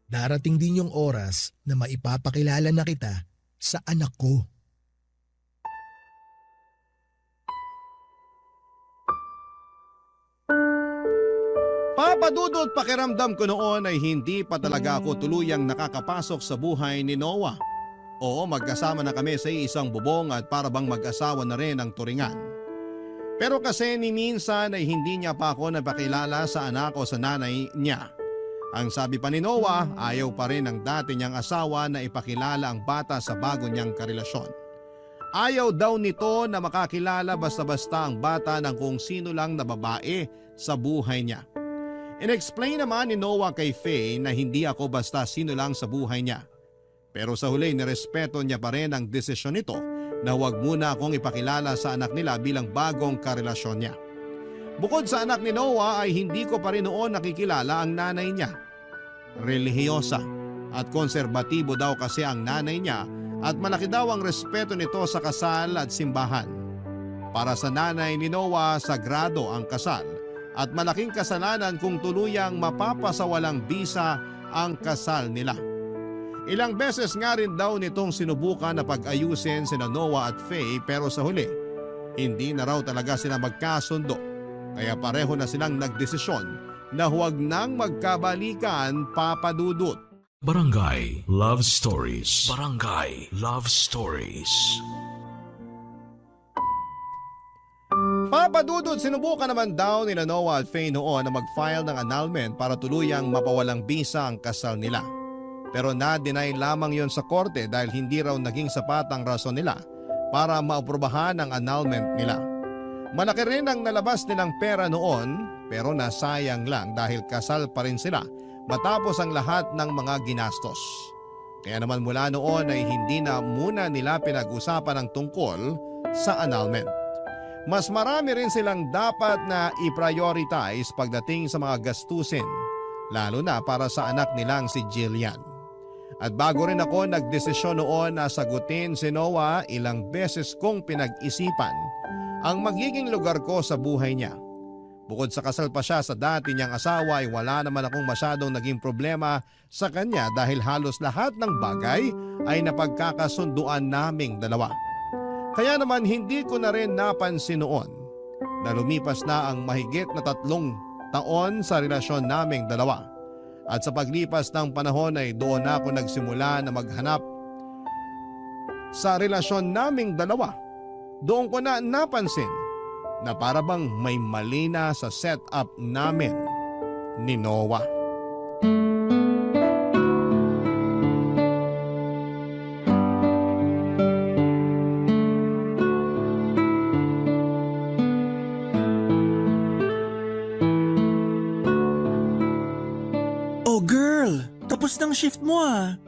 Darating din yung oras na maipapakilala na kita sa anak ko. Papadudot pakiramdam ko noon ay hindi pa talaga ako tuluyang nakakapasok sa buhay ni Noah. Oo, magkasama na kami sa isang bubong at para bang mag-asawa na rin ang turingan. Pero kasi ni minsan ay hindi niya pa ako napakilala sa anak o sa nanay niya. Ang sabi pa ni Noah, ayaw pa rin ng dati niyang asawa na ipakilala ang bata sa bago niyang karelasyon. Ayaw daw nito na makakilala basta-basta ang bata ng kung sino lang na babae sa buhay niya. In-explain naman ni Noah kay Faye na hindi ako basta sino lang sa buhay niya. Pero sa huli nirespeto niya pa rin ang desisyon nito na huwag muna akong ipakilala sa anak nila bilang bagong karelasyon niya. Bukod sa anak ni Noah ay hindi ko pa rin noon nakikilala ang nanay niya. Relihiyosa at konserbatibo daw kasi ang nanay niya at malaki daw ang respeto nito sa kasal at simbahan. Para sa nanay ni Noah, sagrado ang kasal at malaking kasalanan kung tuluyang mapapasawalang bisa ang kasal nila. Ilang beses nga rin daw nitong sinubukan na pag-ayusin sina Noah at Faye pero sa huli, hindi na raw talaga sila magkasundo. Kaya pareho na silang nagdesisyon na huwag nang magkabalikan, papadudot. Barangay Love Stories. Barangay Love Stories. Papadudot, sinubukan naman daw nila Noah at Faye noon na mag-file ng annulment para tuluyang mapawalang bisa ang kasal nila. Pero na-deny lamang yon sa korte dahil hindi raw naging sapat ang rason nila para maaprubahan ang annulment nila. Malaki rin ang nalabas nilang pera noon pero nasayang lang dahil kasal pa rin sila matapos ang lahat ng mga ginastos. Kaya naman mula noon ay hindi na muna nila pinag-usapan ang tungkol sa annulment. Mas marami rin silang dapat na i-prioritize pagdating sa mga gastusin, lalo na para sa anak nilang si Jillian. At bago rin ako nagdesisyon noon na sagutin si Noah, ilang beses kong pinag-isipan ang magiging lugar ko sa buhay niya. Bukod sa kasal pa siya sa dati niyang asawa ay wala naman akong masyadong naging problema sa kanya dahil halos lahat ng bagay ay napagkakasunduan naming dalawa. Kaya naman hindi ko na rin napansin noon na lumipas na ang mahigit na 3 taon sa relasyon naming dalawa. At sa paglipas ng panahon ay doon na ako nagsimula na maghanap sa relasyon naming dalawa. Doon ko na napansin na para bang may mali na sa setup namin ni Noah. Oh girl, tapos ng shift mo ah.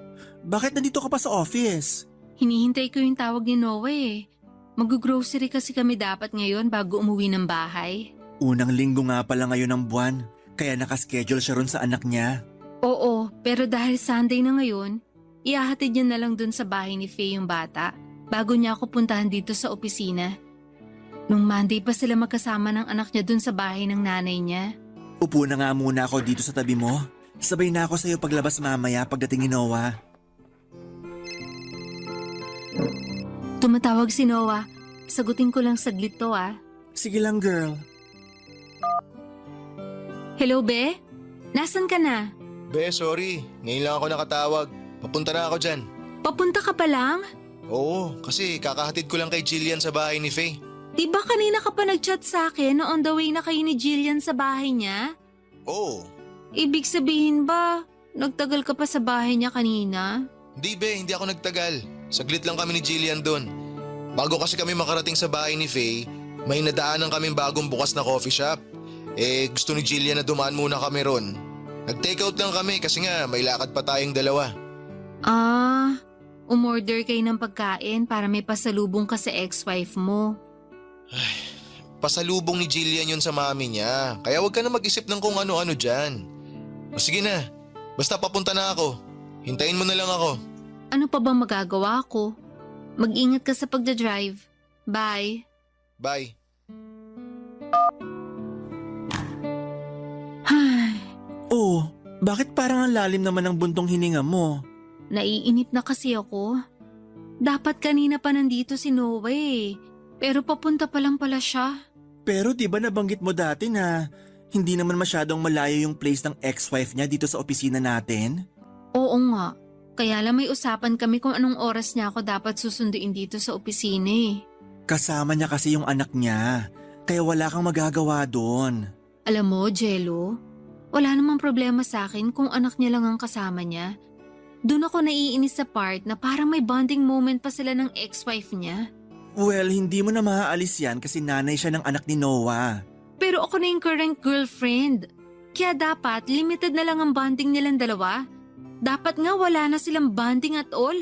Bakit nandito ka pa sa office? Hinihintay ko yung tawag ni Noah eh. Mag-grocery kasi kami dapat ngayon bago umuwi ng bahay. Unang linggo nga pala ngayon ng buwan, kaya nakaschedule siya ron sa anak niya. Oo, pero dahil Sunday na ngayon, ihahatid niya na lang dun sa bahay ni Faye yung bata bago niya ako puntahan dito sa opisina. Nung Monday pa sila magkasama ng anak niya dun sa bahay ng nanay niya. Upo na nga muna ako dito sa tabi mo. Sabay na ako sa'yo paglabas mamaya pagdating ni Noah. Tumatawag si Noah. Sagutin ko lang saglit to ah. Sige lang girl. Hello, Be? Nasaan ka na? Be, sorry. Ngayon lang ako nakatawag. Papunta na ako dyan. Papunta ka pa lang? Oo, kasi kakahatid ko lang kay Jillian sa bahay ni Faye. Di ba kanina ka pa nag-chat sa akin na on the way na kayo ni Jillian sa bahay niya? Oo. Ibig sabihin ba, nagtagal ka pa sa bahay niya kanina? Hindi be, hindi ako nagtagal. Saglit lang kami ni Jillian doon. Bago kasi kami makarating sa bahay ni Faye, may nadaanan kaming bagong bukas na coffee shop. Gusto ni Jillian na dumaan muna kami ron. Nag-take out lang kami kasi nga may lakad pa tayong dalawa. Umorder kayo ng pagkain para may pasalubong ka sa ex-wife mo. Pasalubong ni Jillian yun sa mami niya. Kaya wag ka na mag-isip ng kung ano-ano dyan. O sige na, basta papunta na ako. Hintayin mo na lang ako. Ano pa bang magagawa ko? Mag-ingat ka sa pagdadrive. Bye. Bye. Oh, bakit parang ang lalim naman ng buntong hininga mo? Naiinip na kasi ako. Dapat kanina pa nandito si Noah eh. Pero papunta pa lang pala siya. Pero di ba nabanggit mo dati na hindi naman masyadong malayo yung place ng ex-wife niya dito sa opisina natin? Oo nga. Kaya lang may usapan kami kung anong oras niya ako dapat susunduin dito sa opisina eh. Kasama niya kasi yung anak niya, kaya wala kang magagawa doon. Alam mo, Jello, wala namang problema sa akin kung anak niya lang ang kasama niya. Doon ako naiinis sa part na parang may bonding moment pa sila ng ex-wife niya. Well, hindi mo na maaalis yan kasi nanay siya ng anak ni Noah. Pero ako na yung current girlfriend. Kaya dapat limited na lang ang bonding nilang dalawa. Dapat nga wala na silang bonding at all.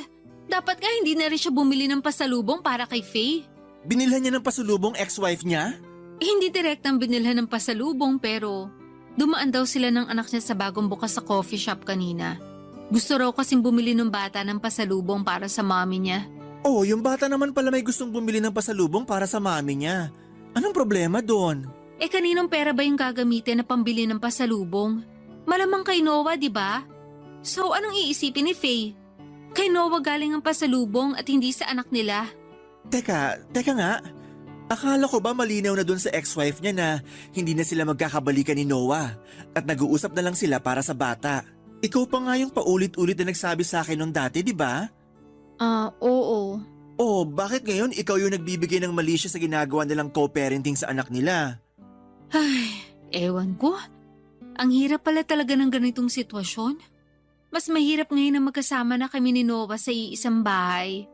Dapat nga hindi na rin siya bumili ng pasalubong para kay Faye. Binilhan niya ng pasulubong ex-wife niya? Hindi direktang binilhan ng pasalubong pero dumaan daw sila ng anak niya sa bagong bukas sa coffee shop kanina. Gusto raw kasing bumili ng bata ng pasalubong para sa mommy niya. Oh, yung bata naman pala may gustong bumili ng pasalubong para sa mami niya. Anong problema doon? Kaninong pera ba yung gagamitin na pambili ng pasalubong? Malamang kay Noah, di ba? So anong iisipin ni Faye? Kay Noah galing ang pasalubong at hindi sa anak nila. Teka nga. Akala ko ba malinaw na doon sa ex-wife niya na hindi na sila magkakabalikan ni Noah at nag-uusap na lang sila para sa bata. Ikaw pa nga yung paulit-ulit na nagsabi sa akin noon dati, di ba? Oo. Oh, bakit ngayon ikaw yung nagbibigay ng mali siya sa ginagawa nilang co-parenting sa anak nila? Ay, ewan ko. Ang hirap pala talaga ng ganitong sitwasyon. Mas mahirap ngayon na magkasama na kami ni Noah sa iisang bahay.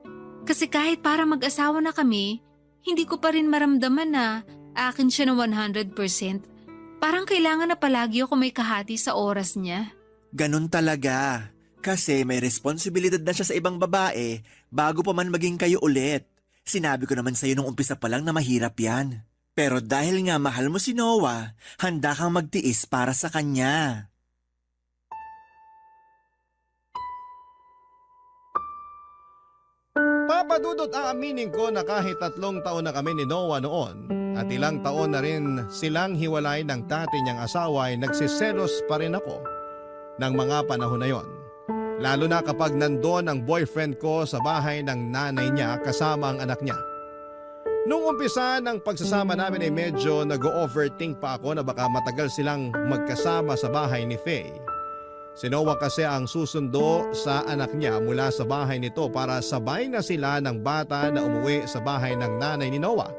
Kasi kahit para mag-asawa na kami, hindi ko pa rin maramdaman na akin siya na 100%. Parang kailangan na palagi ako may kahati sa oras niya. Ganon talaga. Kasi may responsibilidad na siya sa ibang babae bago pa man maging kayo ulit. Sinabi ko naman sa'yo nung umpisa pa lang na mahirap yan. Pero dahil nga mahal mo si Noah, handa kang magtiis para sa kanya. Papadudot aaminin ko na kahit 3 taon na kami ni Noah noon at ilang taon na rin silang hiwalay ng dati niyang asawa ay nagsiselos pa rin ako ng mga panahon na yon. Lalo na kapag nandoon ang boyfriend ko sa bahay ng nanay niya kasama ang anak niya. Nung umpisa ng pagsasama namin ay medyo nag-overthink pa ako na baka matagal silang magkasama sa bahay ni Faye. Si Noah kasi ang susundo sa anak niya mula sa bahay nito para sabay na sila ng bata na umuwi sa bahay ng nanay ni Noah.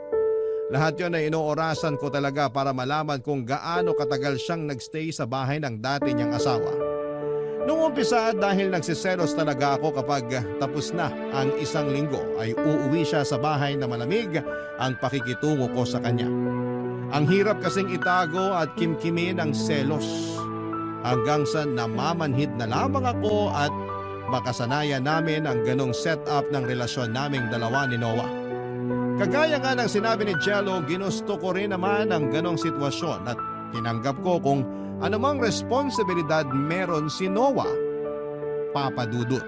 Lahat yon ay inoorasan ko talaga para malaman kung gaano katagal siyang nagstay sa bahay ng dati niyang asawa. Noong umpisa dahil nagsiselos talaga ako kapag tapos na ang 1 linggo ay uuwi siya sa bahay na malamig ang pakikitungo ko sa kanya. Ang hirap kasing itago at kimkimin ang selos. Hanggang sa namamanhid na lamang ako at makasanayan namin ang ganong setup ng relasyon naming dalawa ni Noah. Kagaya nga ng sinabi ni Jello, ginusto ko rin naman ang ganong sitwasyon at tinanggap ko kung anumang responsibilidad meron si Noah, Papa Dudut.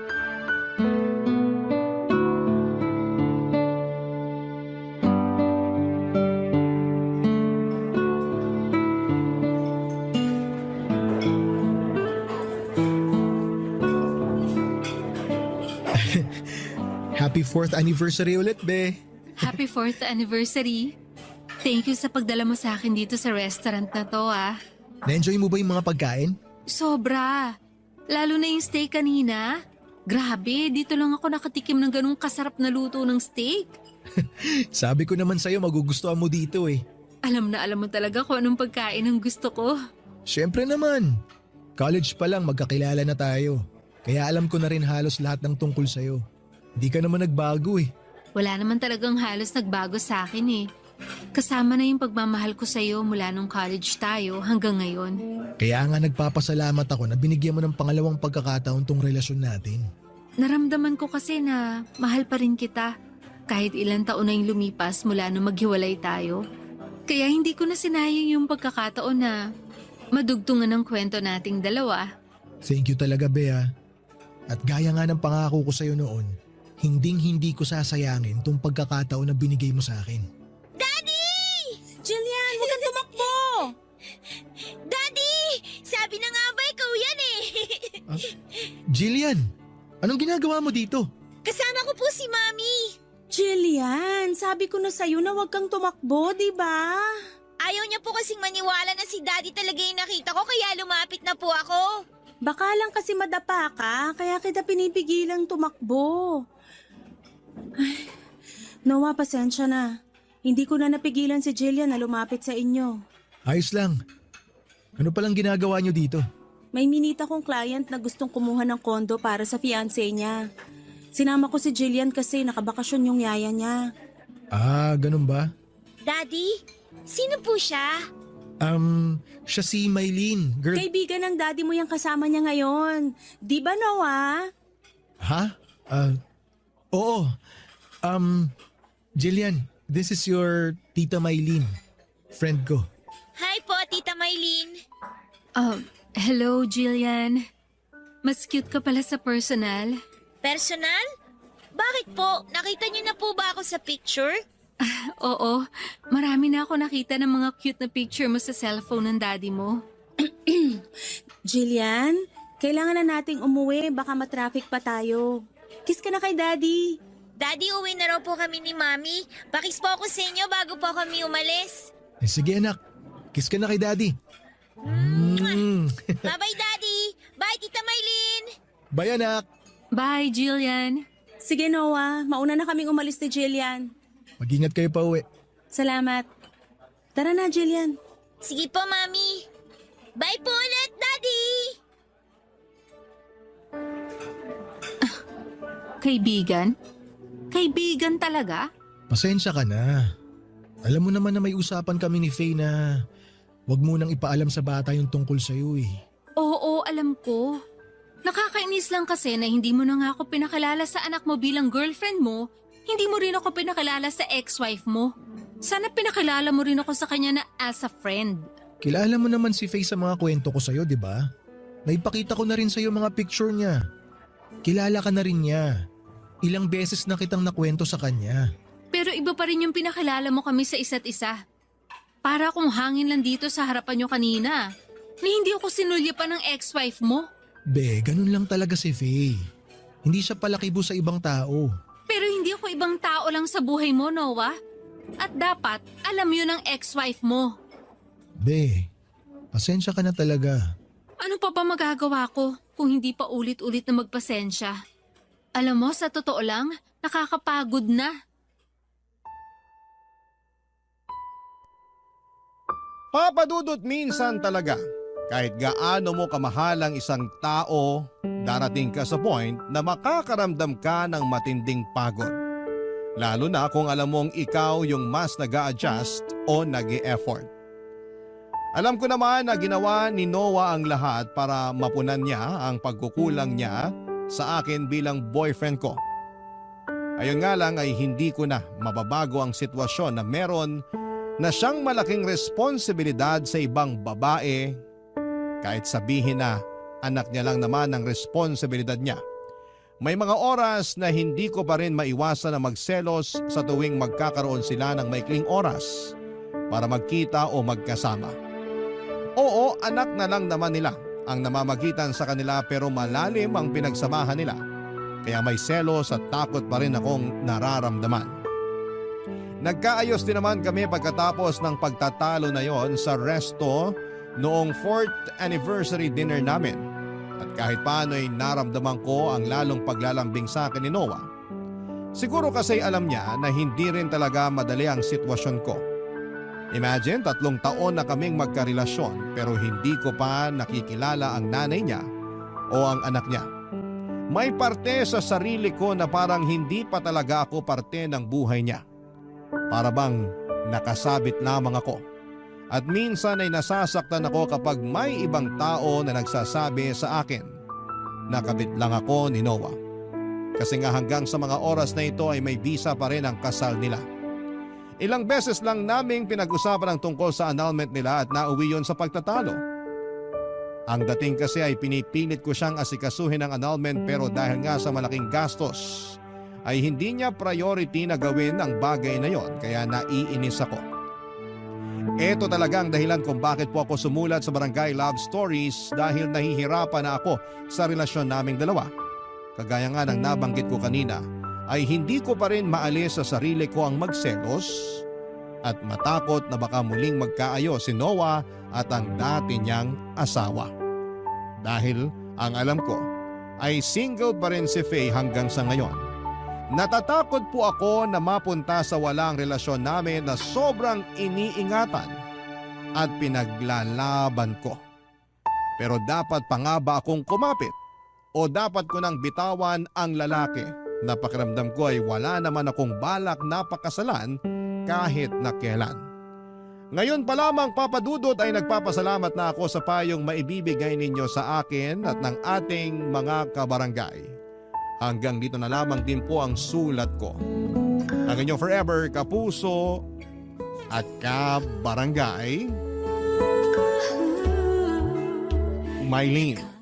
Happy 4th anniversary ulit, be. Happy 4th anniversary. Thank you sa pagdala mo sa akin dito sa restaurant na to ah. Na-enjoy mo ba yung mga pagkain? Sobra. Lalo na yung steak kanina. Grabe, dito lang ako nakatikim ng ganung kasarap na luto ng steak. Sabi ko naman sa'yo magugustuhan mo dito eh. Alam na alam mo talaga kung anong pagkain ang gusto ko. Siyempre naman. College pa lang magkakilala na tayo. Kaya alam ko na rin halos lahat ng tungkol sa'yo. Hindi ka naman nagbago eh. Wala naman talagang halos nagbago sa akin eh. Kasama na yung pagmamahal ko sa'yo mula nung college tayo hanggang ngayon. Kaya nga nagpapasalamat ako na binigyan mo ng pangalawang pagkakataon tong relasyon natin. Naramdaman ko kasi na mahal pa rin kita kahit ilang taon na yung lumipas mula nung maghiwalay tayo. Kaya hindi ko na sinayang yung pagkakataon na madugtungan ng kwento nating dalawa. Thank you talaga, Bea. At gaya nga ng pangako ko sa'yo noon, hinding-hindi ko sasayangin tong pagkakataon na binigay mo sa akin. Jillian, huwag kang tumakbo! Daddy! Sabi na nga ba ikaw yan eh? Jillian, anong ginagawa mo dito? Kasama ko po si Mami. Jillian, sabi ko na sa'yo na huwag kang tumakbo, di ba? Ayaw niya po kasing maniwala na si Daddy talaga yung nakita ko kaya lumapit na po ako. Baka lang kasi madapa ka, kaya kita pinipigilang tumakbo. Ay, Noah, pasensya na. Hindi ko na napigilan si Jillian na lumapit sa inyo. Ayos lang. Ano palang ginagawa niyo dito? May minita kong client na gustong kumuha ng kondo para sa fiancé niya. Sinama ko si Jillian kasi nakabakasyon yung yaya niya. Ah, ganun ba? Daddy, sino po siya? Siya si Mylene. Girl, Kaibigan ng daddy mo yung kasama niya ngayon. Di ba, Noah? ha? Oo. Jillian, this is your Tita Mylene. Friend ko. Hi po, Tita Mylene. Hello, Jillian. Mas cute ka pala sa personal. Personal? Bakit po? Nakita niyo na po ba ako sa picture? Oo, marami na ako nakita ng mga cute na picture mo sa cellphone ng daddy mo. Jillian, kailangan na nating umuwi. Baka matraffic pa tayo. Kiss ka na kay Daddy. Daddy, uwi na raw po kami ni Mami. Pakis po ako sa inyo bago po kami umalis. Eh, sige anak, kiss ka na kay Daddy. Bye-bye, Daddy. Bye, Tita Mylene. Bye anak. Bye, Jillian. Sige, Noah. Mauna na kaming umalis ni Jillian. Mag-ingat kayo pa uwi. Salamat. Tara na, Jillian. Sige po, Mami. Bye po ulit, Daddy. Kaibigan? Kaibigan talaga? Pasensya ka na. Alam mo naman na may usapan kami ni Faye na wag mo nang ipaalam sa bata yung tungkol sa'yo eh. Oo, alam ko. Nakakainis lang kasi na hindi mo na nga ako pinakilala sa anak mo bilang girlfriend mo, hindi mo rin ako pinakilala sa ex-wife mo. Sana pinakilala mo rin ako sa kanya na as a friend. Kilala mo naman si Faye sa mga kwento ko sa'yo, di ba? Naipakita ko na rin sa'yo mga picture niya. Kilala ka na rin niya. Ilang beses na kitang nakwento sa kanya. Pero iba pa rin yung pinakilala mo kami sa isa't isa. Para akong hangin lang dito sa harapan nyo kanina. Ni hindi ako sinulya pa ng ex-wife mo. Be, ganun lang talaga si Faye. Hindi siya palakibo sa ibang tao. Pero hindi ako ibang tao lang sa buhay mo, Noah. At dapat alam yun ng ex-wife mo. Be, pasensya ka na talaga. Ano pa ba magagawa ko kung hindi pa ulit-ulit na magpasensya? Alam mo, sa totoo lang, nakakapagod na. Papadudot minsan talaga, kahit gaano mo kamahal ang isang tao, darating ka sa point na makakaramdam ka ng matinding pagod. Lalo na kung alam mong ikaw yung mas nag-a-adjust o nag-e-effort. Alam ko naman na ginawa ni Noah ang lahat para mapunan niya ang pagkukulang niya sa akin bilang boyfriend ko. Ayun nga lang ay hindi ko na mababago ang sitwasyon na meron na siyang malaking responsibilidad sa ibang babae kahit sabihin na anak niya lang naman ang responsibilidad niya. May mga oras na hindi ko pa rin maiwasan na magselos sa tuwing magkakaroon sila ng maikling oras para magkita o magkasama. Oo, anak na lang naman nila ang namamagitan sa kanila pero malalim ang pinagsamahan nila. Kaya may selos at takot pa rin akong nararamdaman. Nagkaayos din naman kami pagkatapos ng pagtatalo na yon sa resto noong 4th anniversary dinner namin. At kahit paano ay naramdaman ko ang lalong paglalambing sa akin ni Noah. Siguro kasi alam niya na hindi rin talaga madali ang sitwasyon ko. Imagine, 3 taon na kaming magkarelasyon pero hindi ko pa nakikilala ang nanay niya o ang anak niya. May parte sa sarili ko na parang hindi pa talaga ako parte ng buhay niya. Para bang nakasabit lamang ako. At minsan ay nasasaktan ako kapag may ibang tao na nagsasabi sa akin na kabit lang ako ni Noah. Kasi nga hanggang sa mga oras na ito ay may bisa pa rin ang kasal nila. Ilang beses lang naming pinag-usapan ang tungkol sa annulment nila at nauwi yon sa pagtatalo. Ang dating kasi ay pinipilit ko siyang asikasuhin ng annulment pero dahil nga sa malaking gastos ay hindi niya priority na gawin ang bagay na yon kaya naiinis ako. Ito talaga ang dahilan kung bakit po ako sumulat sa Barangay Love Stories dahil nahihirapan na ako sa relasyon naming dalawa. Kagaya nga ng nabanggit ko kanina ay hindi ko pa rin maalis sa sarili ko ang magselos at matakot na baka muling magkaayos si Noah at ang dati niyang asawa. Dahil ang alam ko ay single pa rin si Faye hanggang sa ngayon. Natatakot po ako na mapunta sa walang relasyon namin na sobrang iniingatan at pinaglalaban ko. Pero dapat pa nga ba akong kumapit o dapat ko nang bitawan ang lalaki na pakiramdam ko ay wala naman akong balak na pakasalan kahit na kailan. Ngayon pa lamang Papadudot ay nagpapasalamat na ako sa payong maibibigay ninyo sa akin at ng ating mga kabarangay. Hanggang dito na lamang din po ang sulat ko. Ang inyong forever kapuso at kabarangay, Mylene.